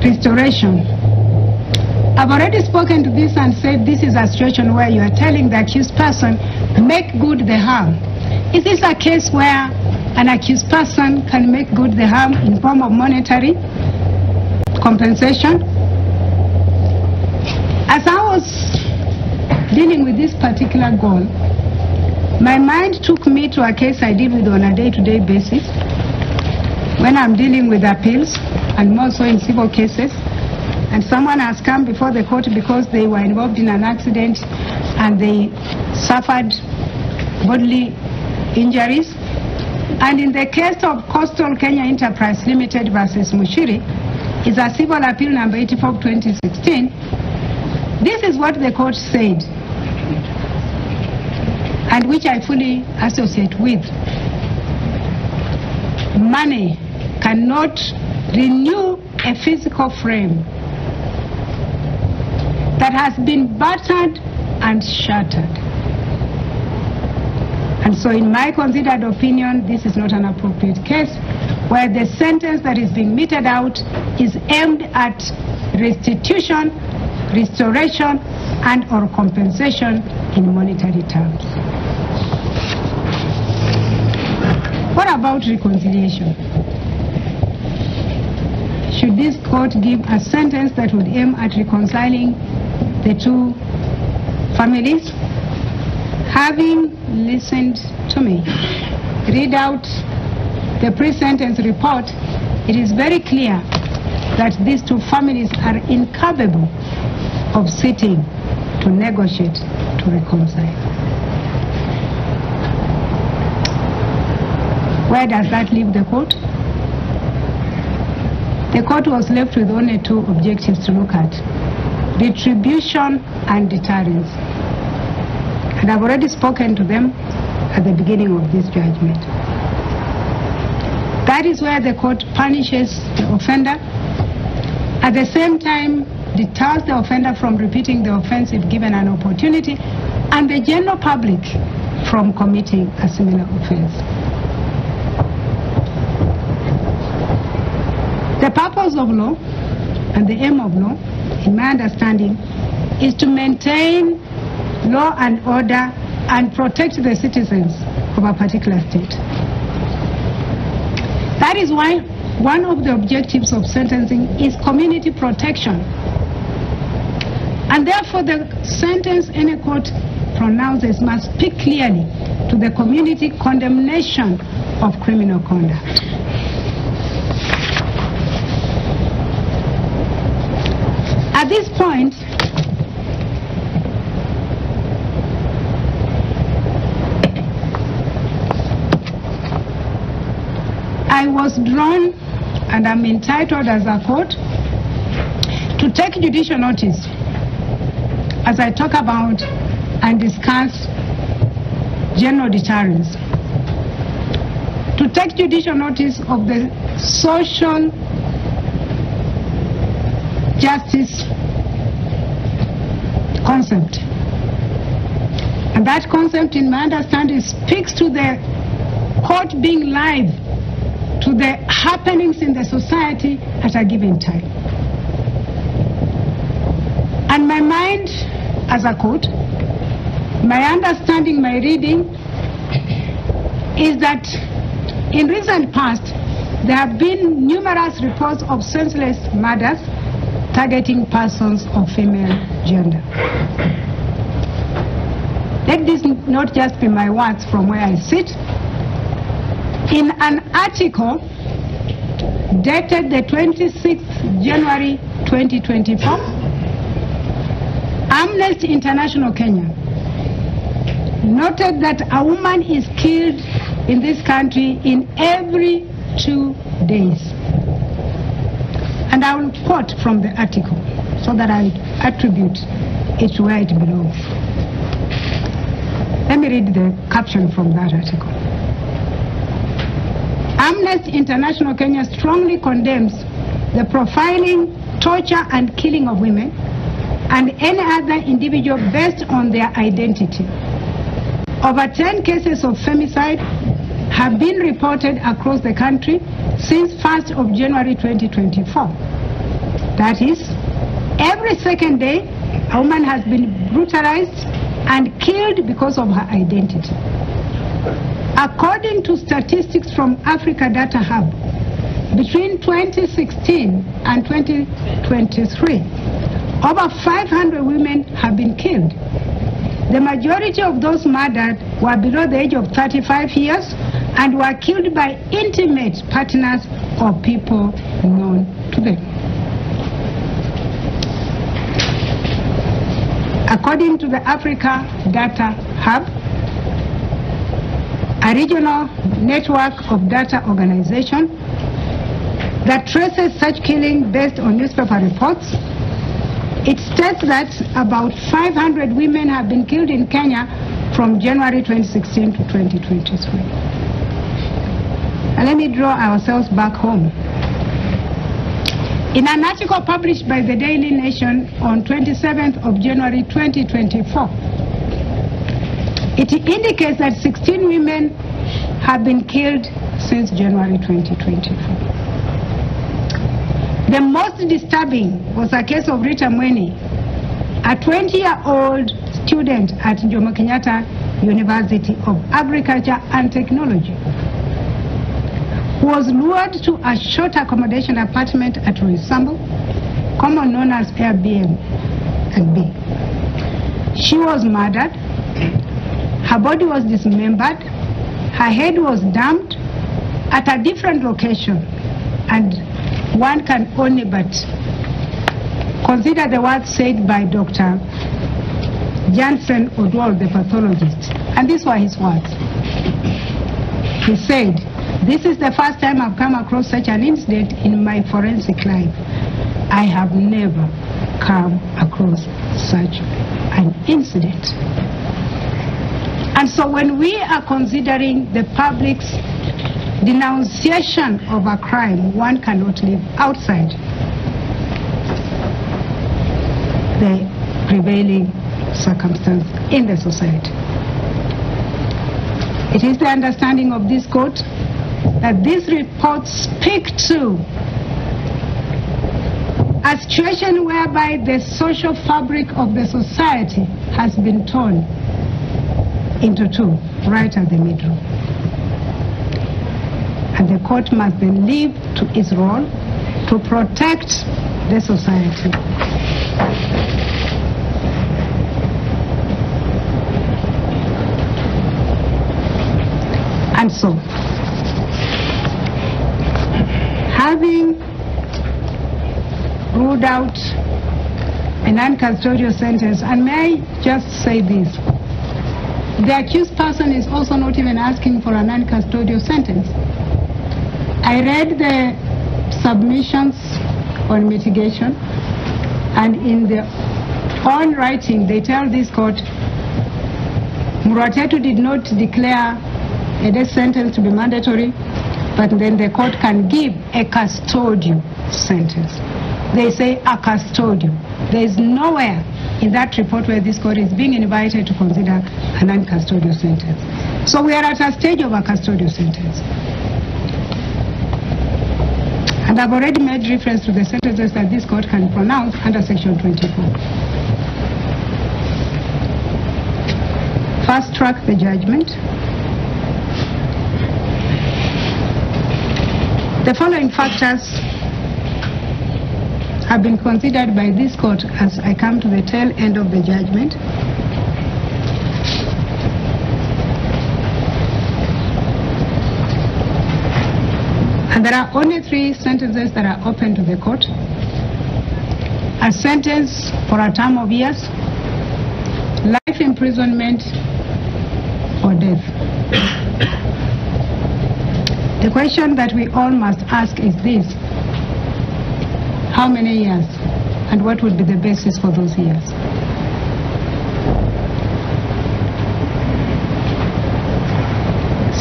restoration? I've already spoken to this and said this is a situation where you are telling the accused person, make good the harm. Is this a case where an accused person can make good the harm in form of monetary compensation? As I was dealing with this particular goal, My mind took me to a case I deal with on a day-to-day basis when I'm dealing with appeals and more so in civil cases, and someone has come before the court because they were involved in an accident and they suffered bodily injuries. And in the case of Coastal Kenya Enterprise Limited versus Mushiri, is a civil appeal number 84 of 2016. This is what the court said, and which I fully associate with. Money cannot renew a physical frame that has been battered and shattered. And so in my considered opinion, this is not an appropriate case where the sentence that is being meted out is aimed at restitution, restoration, and or compensation in monetary terms. What about reconciliation? Should this court give a sentence that would aim at reconciling the two families? Having listened to me read out the pre-sentence report, it is very clear that these two families are incapable of sitting to negotiate, to reconcile. Where does that leave the court? The court was left with only two objectives to look at: retribution and deterrence. And I've already spoken to them at the beginning of this judgment. That is where the court punishes the offender, at the same time deters the offender from repeating the offense if given an opportunity, and the general public from committing a similar offense. The purpose of law and the aim of law, in my understanding, is to maintain law and order and protect the citizens of a particular state. That is why one of the objectives of sentencing is community protection. And therefore the sentence any court pronounces must speak clearly to the community condemnation of criminal conduct. At this point, I was drawn, and I'm entitled as a court, to take judicial notice as I talk about and discuss general deterrence, to take judicial notice of the social justice concept. And that concept, in my understanding, speaks to the court being live to the happenings in the society at a given time. And my mind as a court, my understanding, my reading, is that in recent past, there have been numerous reports of senseless murders targeting persons of female gender. Let this not just be my words from where I sit. In an article dated the 26th January 2024, Amnesty International Kenya noted that a woman is killed in this country in every 2 days. And I will quote from the article so that I attribute it to where it belongs. Let me read the caption from that article. Amnesty International Kenya strongly condemns the profiling, torture, and killing of women and any other individual based on their identity. Over 10 cases of femicide have been reported across the country since 1st of January 2024. That is, every second day, a woman has been brutalized and killed because of her identity. According to statistics from Africa Data Hub, between 2016 and 2023, over 500 women have been killed. The majority of those murdered were below the age of 35 years and were killed by intimate partners or people known to them. According to the Africa Data Hub, a regional network of data organization that traces such killing based on newspaper reports, it states that about 500 women have been killed in Kenya from January 2016 to 2023. And let me draw ourselves back home. In an article published by the Daily Nation on 27th of January 2024, it indicates that 16 women have been killed since January 2024. The most disturbing was a case of Rita Mweni, a 20-year-old student at Jomo Kenyatta University of Agriculture and Technology, who was lured to a short accommodation apartment at Roysambu, commonly known as Airbnb. She was murdered, her body was dismembered, her head was dumped at a different location, and one can only but consider the words said by Dr. Jansen Odwal, the pathologist. And these were his words. He said, "This is the first time I've come across such an incident in my forensic life. I have never come across such an incident." And so when we are considering the public's denunciation of a crime, one cannot live outside the prevailing circumstance in the society. It is the understanding of this court that these reports speak to a situation whereby the social fabric of the society has been torn into two, right at the middle. And the court must then live to its role to protect the society. And so, having ruled out a non-custodial sentence, and may I just say this, the accused person is also not even asking for a non-custodial sentence. I read the submissions on mitigation, and in their own writing, they tell this court, Muratetu did not declare a death sentence to be mandatory, but then the court can give a custodial sentence. They say a custodial. There is nowhere in that report where this court is being invited to consider a non-custodial sentence. So we are at a stage of a custodial sentence. And I've already made reference to the sentences that this court can pronounce under Section 24. Fast track the judgment. The following factors have been considered by this court as I come to the tail end of the judgment. And there are only 3 sentences that are open to the court. A sentence for a term of years, life imprisonment, or death. The question that we all must ask is this: how many years, and what would be the basis for those years?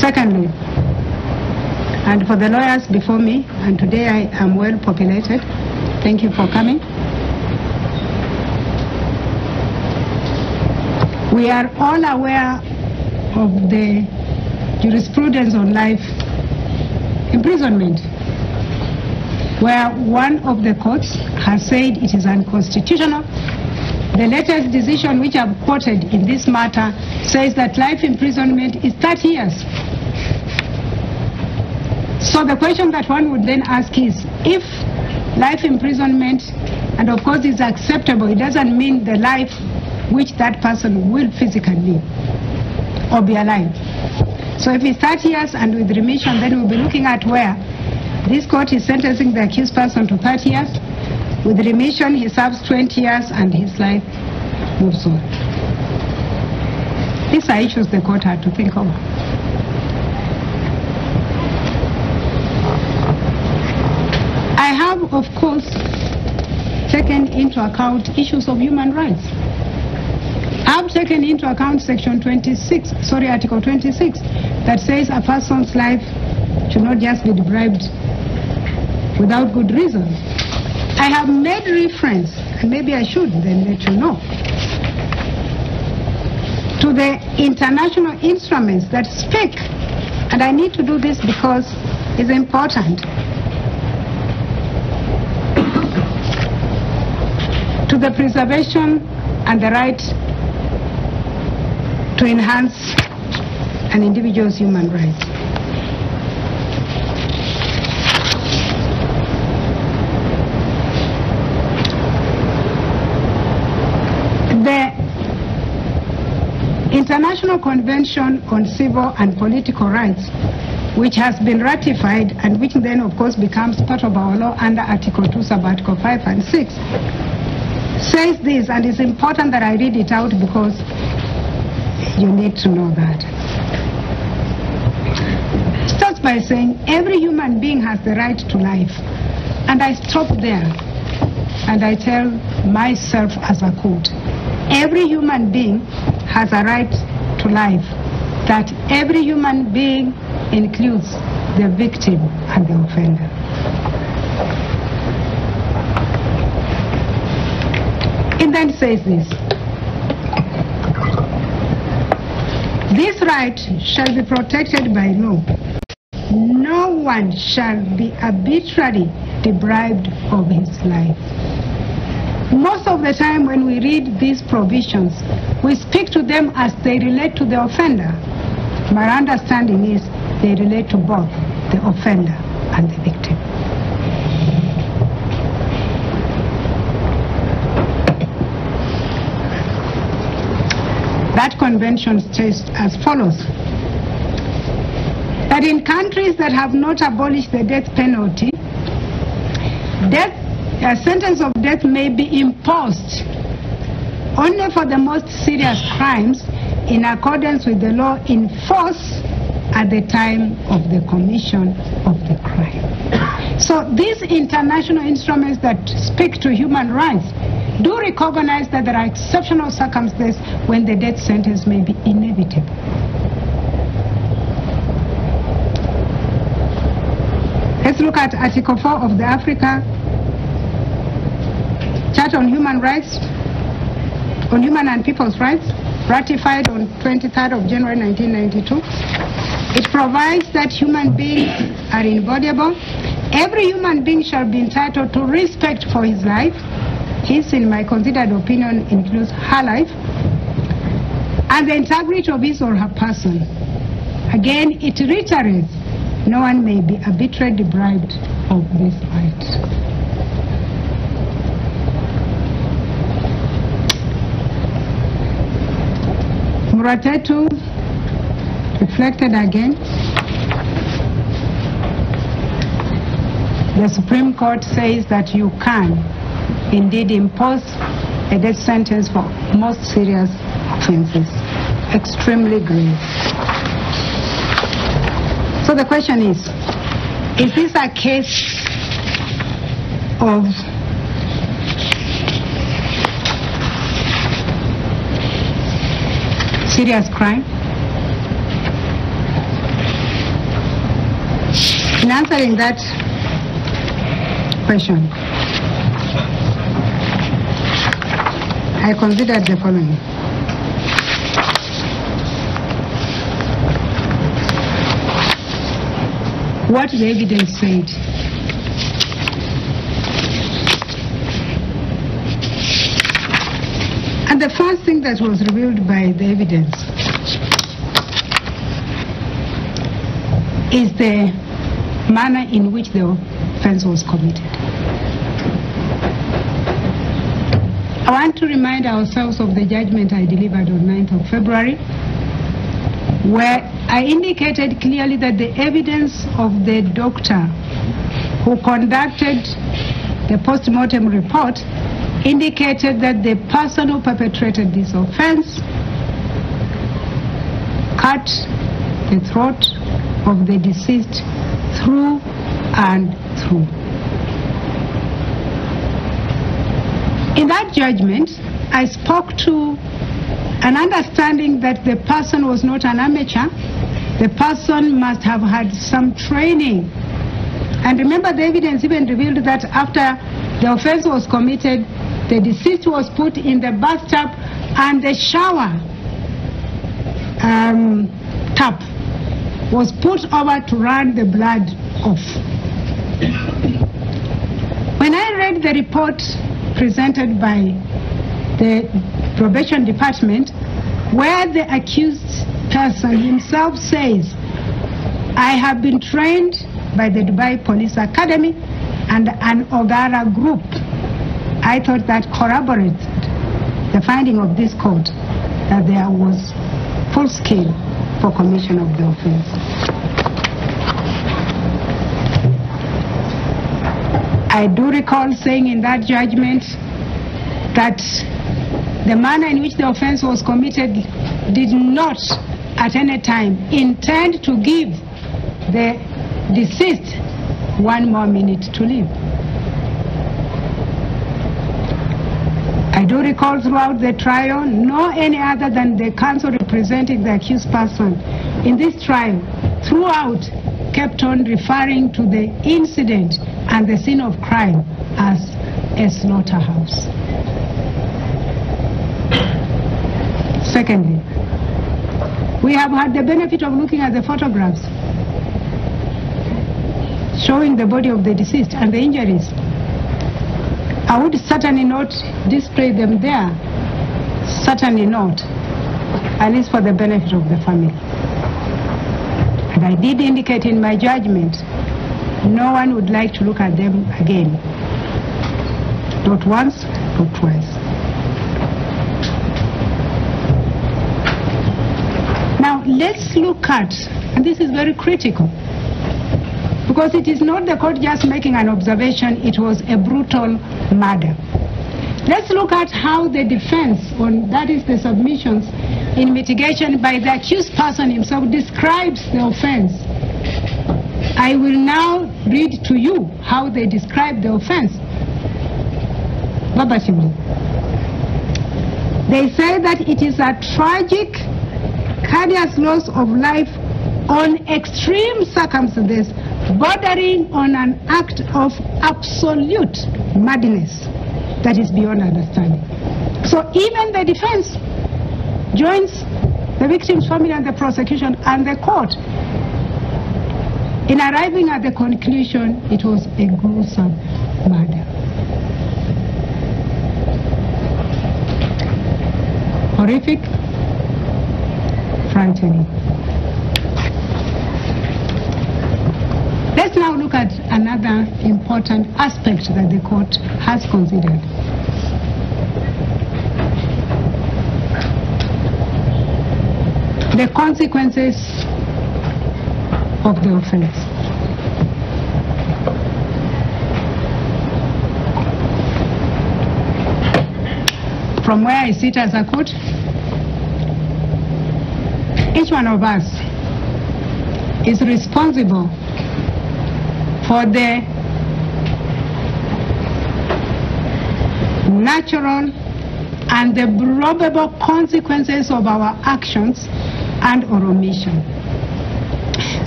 Secondly, and for the lawyers before me, and today I am well populated, thank you for coming. We are all aware of the jurisprudence on life imprisonment, where one of the courts has said it is unconstitutional. The latest decision which I've quoted in this matter says that life imprisonment is 30 years. So the question that one would then ask is, if life imprisonment, and of course it's acceptable, it doesn't mean the life which that person will physically live or be alive. So if it's 30 years and with remission, then we'll be looking at where this court is sentencing the accused person to 30 years. With remission, he serves 20 years and his life moves on. These are issues the court had to think of. I have, of course, taken into account issues of human rights. I've taken into account Article 26, that says a person's life should not just be deprived without good reason. I have made reference, and maybe I should then let you know, to the international instruments that speak, and I need to do this because it's important, to the preservation and the right to enhance an individual's human rights. The International Convention on Civil and Political Rights, which has been ratified and which then of course becomes part of our law under Article 2, Sub-Article 5 and 6, says this, and it's important that I read it out because you need to know that. It starts by saying every human being has the right to life. And I stop there and I tell myself as a court, every human being has a right to life. That every human being includes the victim and the offender. It then says this. This right shall be protected by law. No one shall be arbitrarily deprived of his life. Most of the time when we read these provisions, we speak to them as they relate to the offender. My understanding is they relate to both the offender and the victim. That convention states as follows: that in countries that have not abolished the death penalty, a sentence of death may be imposed only for the most serious crimes in accordance with the law in force at the time of the commission of the crime. So these international instruments that speak to human rights do recognize that there are exceptional circumstances when the death sentence may be inevitable. Let's look at Article 4 of the Africa Charter on Human Rights, on Human and People's Rights, ratified on 23rd of January 1992. It provides that human beings are inviolable. Every human being shall be entitled to respect for his life. His, in my considered opinion, includes her life, and the integrity of his or her person. Again, it reiterates, no one may be arbitrarily deprived of this right. Muratetu reflected again. The Supreme Court says that you can indeed impose a death sentence for most serious offenses, extremely grave. So the question is this a case of serious crime? In answering that question, I considered the following. What the evidence said. And the first thing that was revealed by the evidence is the manner in which the offense was committed. I want to remind ourselves of the judgment I delivered on 9th of February, where I indicated clearly that the evidence of the doctor who conducted the post-mortem report indicated that the person who perpetrated this offense cut the throat of the deceased through and through. In that judgment, I spoke to an understanding that the person was not an amateur. The person must have had some training. And remember, the evidence even revealed that after the offense was committed, the deceased was put in the bathtub and the shower tap was put over to run the blood off. When I read the report presented by the probation department, where the accused person himself says, I have been trained by the Dubai Police Academy and an Ogara group, I thought that corroborated the finding of this court that there was full scale for commission of the offense. I do recall saying in that judgment that the manner in which the offense was committed did not at any time intend to give the deceased 1 more minute to live. I do recall throughout the trial, no any other than the counsel representing the accused person in this trial throughout kept on referring to the incident and the scene of crime as a slaughterhouse. Secondly, we have had the benefit of looking at the photographs showing the body of the deceased and the injuries. I would certainly not display them there, certainly not, at least for the benefit of the family. And I did indicate in my judgment, no one would like to look at them again. Not once, not twice. Now let's look at, and this is very critical, because it is not the court just making an observation, it was a brutal murder. Let's look at how the defense, that is the submissions in mitigation by the accused person himself, describes the offense. I will now read to you how they describe the offense verbatimly. They say that it is a tragic, cardiac loss of life on extreme circumstances bordering on an act of absolute madness that is beyond understanding. So even the defense joins the victim's family and the prosecution and the court in arriving at the conclusion it was a gruesome murder. Horrific, frightening. Let's now look at another important aspect that the court has considered. The consequences of the offense. From where I sit as a court, each one of us is responsible for the natural and the probable consequences of our actions and or omission.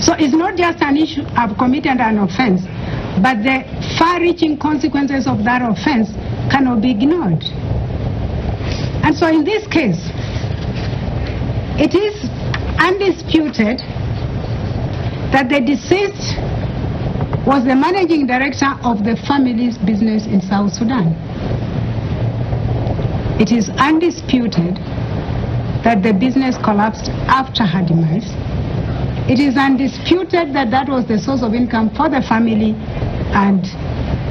So it's not just an issue of committing an offense, but the far-reaching consequences of that offense cannot be ignored. And so in this case, it is undisputed that the deceased was the managing director of the family's business in South Sudan. It is undisputed that the business collapsed after her demise. It is undisputed that that was the source of income for the family, and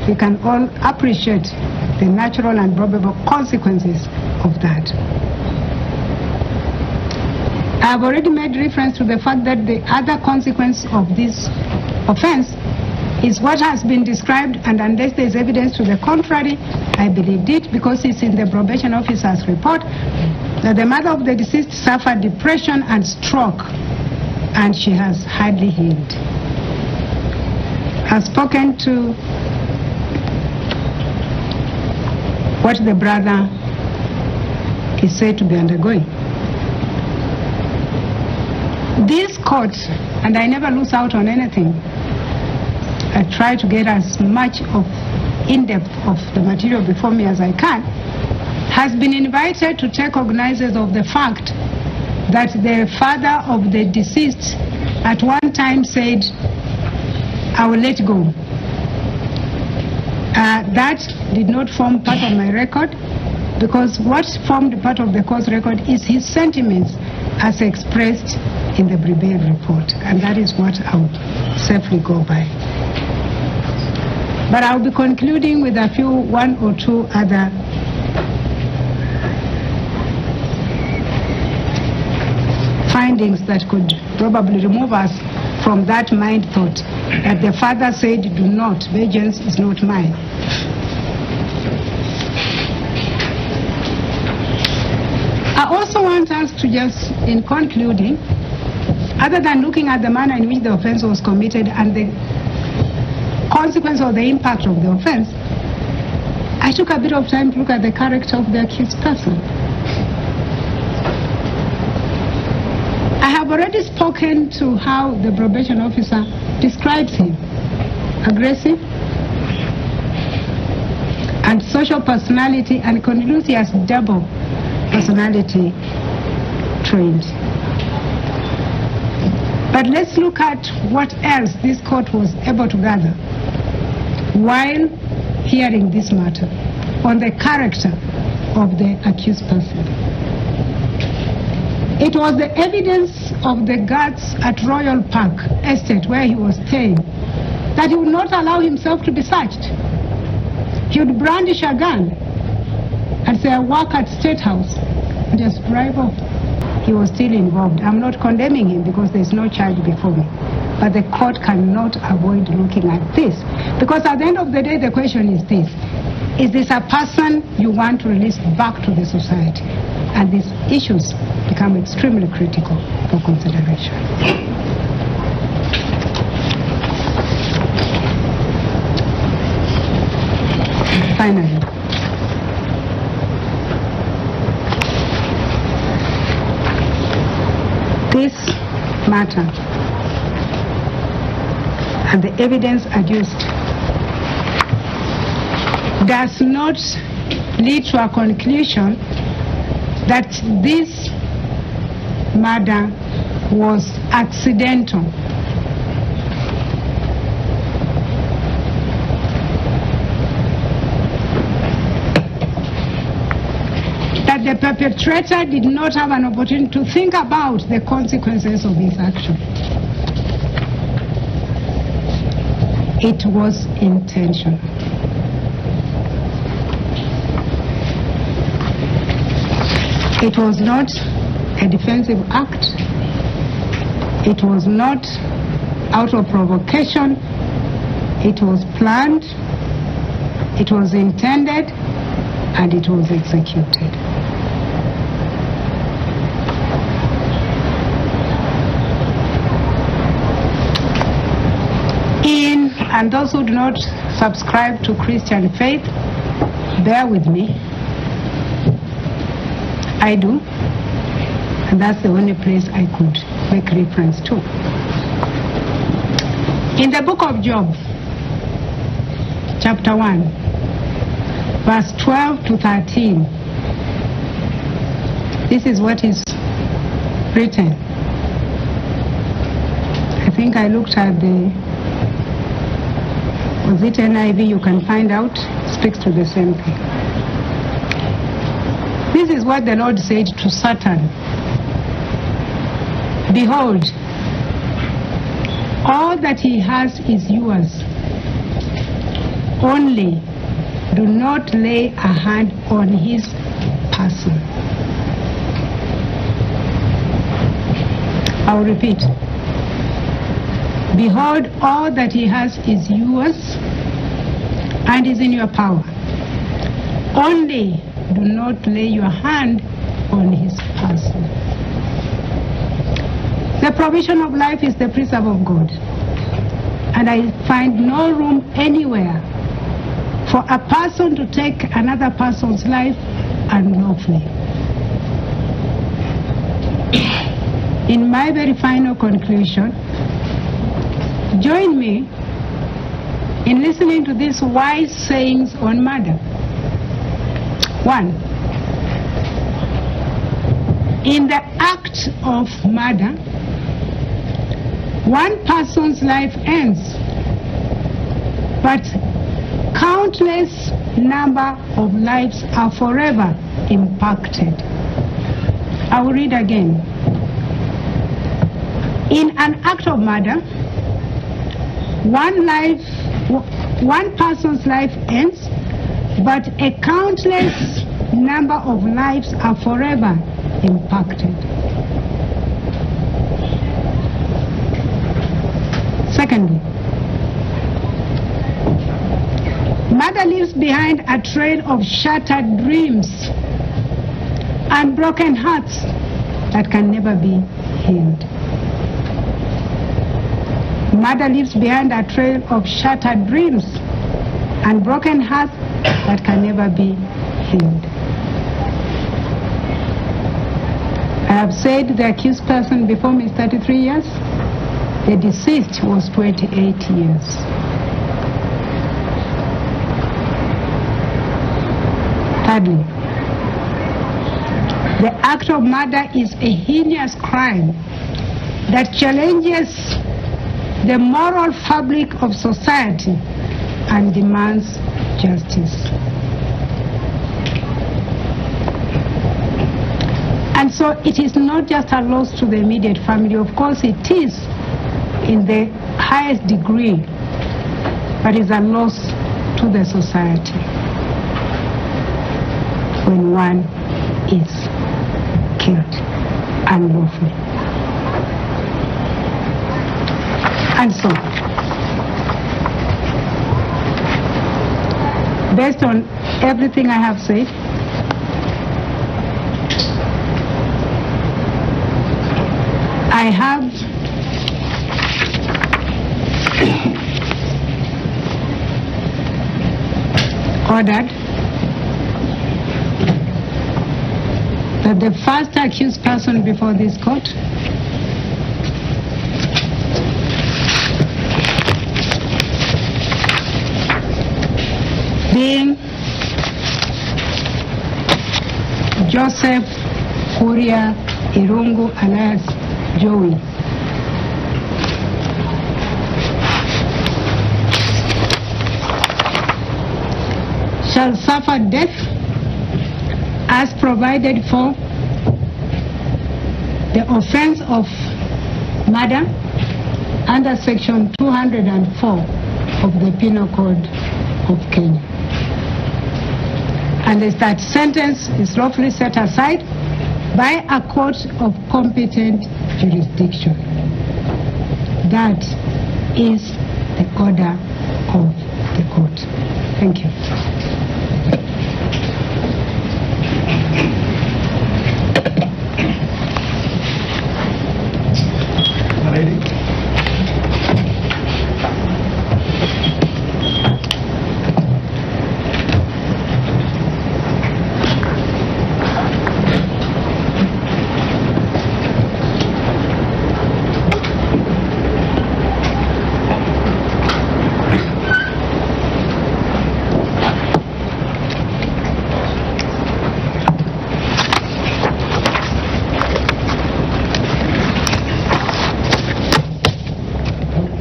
we can all appreciate the natural and probable consequences of that. I have already made reference to the fact that the other consequence of this offense is what has been described, and unless there is evidence to the contrary, I believed it because it's in the probation officer's report that the mother of the deceased suffered depression and stroke, and she has hardly healed. I've spoken to what the brother is said to be undergoing. This court, and I never lose out on anything, I try to get as much of in-depth of the material before me as I can, has been invited to take cognizance of the fact that the father of the deceased at one time said, I will let go. That did not form part of my record, because what formed part of the court's record is his sentiments as expressed in the Bribel report, and that is what I will safely go by. But I'll be concluding with one or two other findings that could probably remove us from that mind thought that the father said, do not, vengeance is not mine. I also want us to just, in concluding, other than looking at the manner in which the offense was committed and the consequence or the impact of the offense, I took a bit of time to look at the character of the accused person. I have already spoken to how the probation officer describes him: aggressive and social personality, and concludes he has double personality trained. But let's look at what else this court was able to gather while hearing this matter on the character of the accused person. It was the evidence of the guards at Royal Park Estate, where he was staying, that he would not allow himself to be searched. He would brandish a gun and say, I work at State House, and just drive off. He was still involved. I'm not condemning him because there's no charge before me. But the court cannot avoid looking at this. Because at the end of the day, the question is this: is this a person you want to release back to the society? And these issues become extremely critical for consideration. Finally, this matter and the evidence adduced does not lead to a conclusion that this murder was accidental. That the perpetrator did not have an opportunity to think about the consequences of his action. It was intentional. It was not a defensive act. It was not out of provocation. It was planned, it was intended, and it was executed. And those who do not subscribe to Christian faith, bear with me. I do, and that's the only place I could make reference to. In the book of Job, chapter 1, verse 12 to 13, this is what is written. I think I looked at was it NIV? You can find out. Speaks to the same thing. This is what the Lord said to Satan. Behold, all that he has is yours. Only do not lay a hand on his person. I'll repeat. Behold, all that he has is yours and is in your power. Only do not lay your hand on his person. The provision of life is the preserve of God. And I find no room anywhere for a person to take another person's life unlawfully. In my very final conclusion, join me in listening to these wise sayings on murder. 1. In the act of murder, one person's life ends, but countless number of lives are forever impacted. I will read again. In an act of murder, one person's life ends, but a countless number of lives are forever impacted. Secondly, murder leaves behind a trail of shattered dreams and broken hearts that can never be healed. Murder leaves behind a trail of shattered dreams and broken hearts that can never be healed. I have said the accused person before me is 33 years. The deceased was 28 years. Thirdly, the act of murder is a heinous crime that challenges the moral fabric of society and demands justice. And so it is not just a loss to the immediate family. Of course it is in the highest degree, but it's a loss to the society when one is killed unlawfully. And so, based on everything I have said, I have ordered that the first accused person before this court being Joseph Kuria Irungu alias Jowie, shall suffer death as provided for the offense of murder under section 204 of the Penal Code of Kenya. And that sentence is lawfully set aside by a court of competent jurisdiction. That is the order of the court. Thank you. Lady.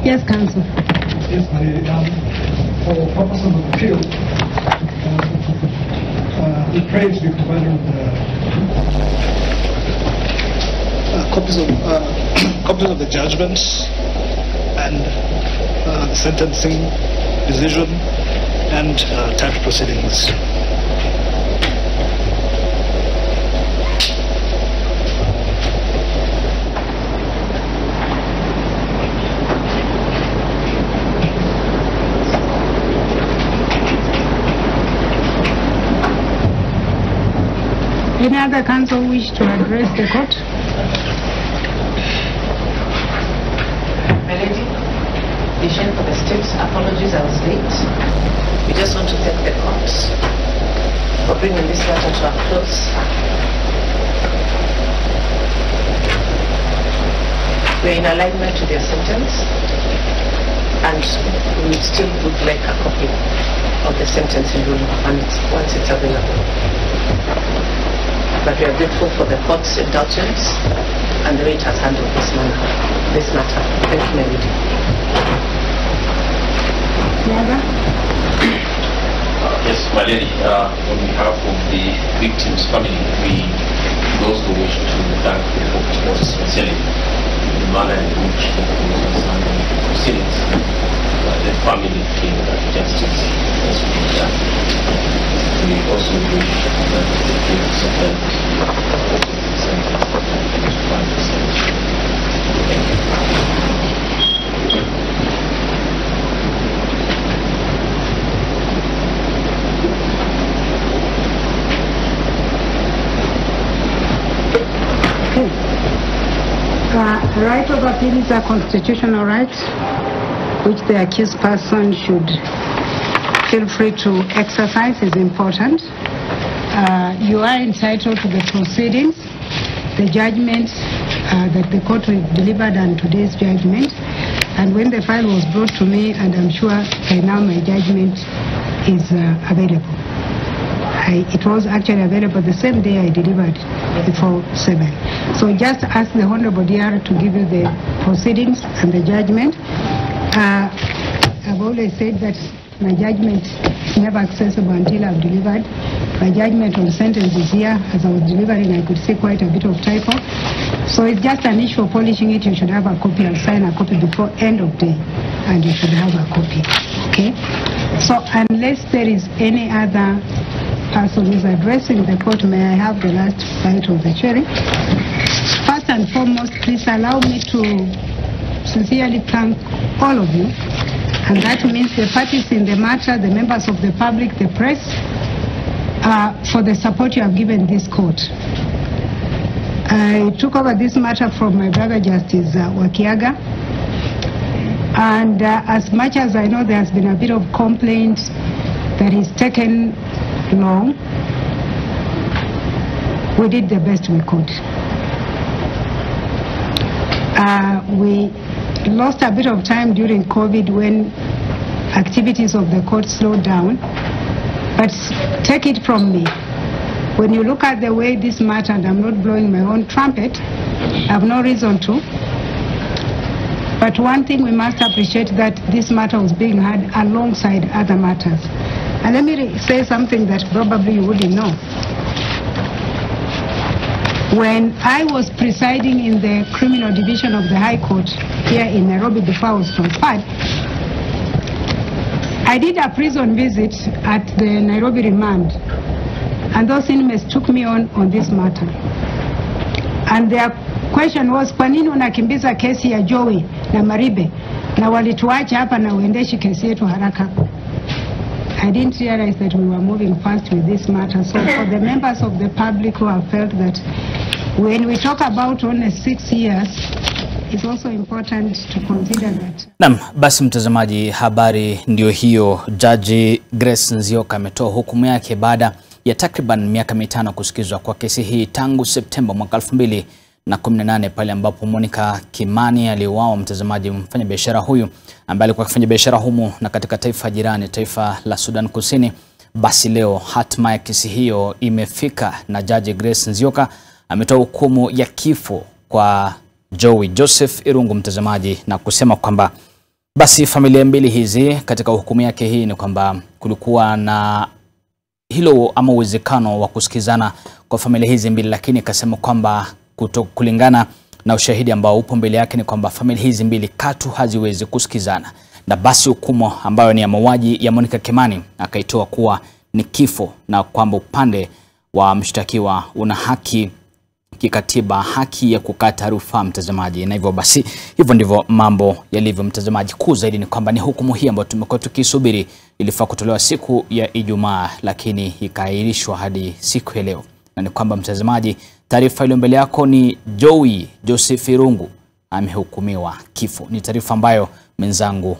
Yes, Counsel. Yes, for purposes of appeal, we pray to be provided with copies of the judgments and the sentencing decision and tax proceedings. Any other counsel wish to address the court? My lady, patient for the state's apologies, I was late. We just want to thank the court for bringing this matter to a close. We're in alignment with your sentence, and we still would like a copy of the sentence in rule once it's available. But we are grateful for the court's indulgence and the way it has handled this matter. Thank you, my lady. Yes, my lady, on behalf of the victim's family, we also wish to thank the court most sincerely in the manner in which the proceedings, the family feel that justice has been done. We also wish that the case of the Right of appeal is a constitutional right which the accused person should feel free to exercise. Is important. You are entitled to the proceedings, the judgment that the court delivered on today's judgment. And when the file was brought to me, and I'm sure by now my judgment is available. It was actually available the same day I delivered before 7. So just ask the Honorable DR to give you the proceedings and the judgment. I've always said that my judgment is never accessible until I've delivered. My judgment on sentence is here. As I was delivering, I could see quite a bit of typo. So it's just an issue of polishing it. You should have a copy. I'll sign a copy before end of day, and you should have a copy. Okay? So unless there is any other person who's addressing the court, may I have the last bite of the cherry? First and foremost, please allow me to sincerely thank all of you, and that means the parties in the matter, the members of the public, the press, for the support you have given this court. I took over this matter from my brother Justice Wakiaga, and as much as I know there has been a bit of complaint that is taken long, we did the best we could. We lost a bit of time during COVID when activities of the court slowed down, but take it from me, when you look at the way this matter, and I'm not blowing my own trumpet, I have no reason to, but one thing we must appreciate, that this matter was being had alongside other matters. And let me say something that probably you wouldn't know. When I was presiding in the criminal division of the High Court here in Nairobi before I was transferred, I did a prison visit at the Nairobi remand, and those inmates took me on this matter. And their question was, kwa nini unakimbiza kesi ya Jowie na Maribe na walituacha hapa na uendeshi kesi yetu haraka? I didn't realize that we were moving fast with this matter. So for the members of the public who have felt that when we talk about only 6 years, it's also important to consider that. Naam, basi mtazamaji, habari ndio hiyo. Jaji Grace Nzioka ametoa hukumu yake baada ya takriban miaka 5 kusikizwa kwa kesi hii tangu Septemba mwaka 2018 pale ambapo Monica Kimani aliuawa. Mtazamaji, mfanya biashara huyu ambaye alikuwa akifanya biashara humu na katika taifa jirani, taifa la Sudan Kusini. Basi leo hatima ya kesi hiyo imefika na Jaji Grace Nzioka ametoa hukumu ya kifo kwa Jowie Joseph Irungu, mtazamaji, na kusema kwamba basi familia mbili hizi, katika hukumu yake hii ni kwamba kulikuwa na hilo ama uwezekano wa kusikizana kwa familia hizi mbili, lakini akasema kwamba kulingana na ushahidi ambao upo mbele yake ni kwamba familia hizi mbili katu haziwezi kusikizana. na basi hukumu ambayo ni ya mauaji ya Monica Kimani akaitoa kuwa ni kifo, na kwamba upande wa mshtakiwa una haki kikatiba, haki ya kukata rufaa, mtazamaji. Na hivyo basi, hivyo ndivyo mambo yalivyo, mtazamaji. Kuu zaidi ni kwamba ni hukumu hii ambayo tumekuwa tukisubiri ilifaa kutolewa siku ya Ijumaa, lakini ikaahirishwa hadi siku ya leo. Na ni kwamba, mtazamaji, taarifa ile mbele yako ni Jowie Irungu amehukumiwa kifo. Ni taarifa ambayo mwenzangu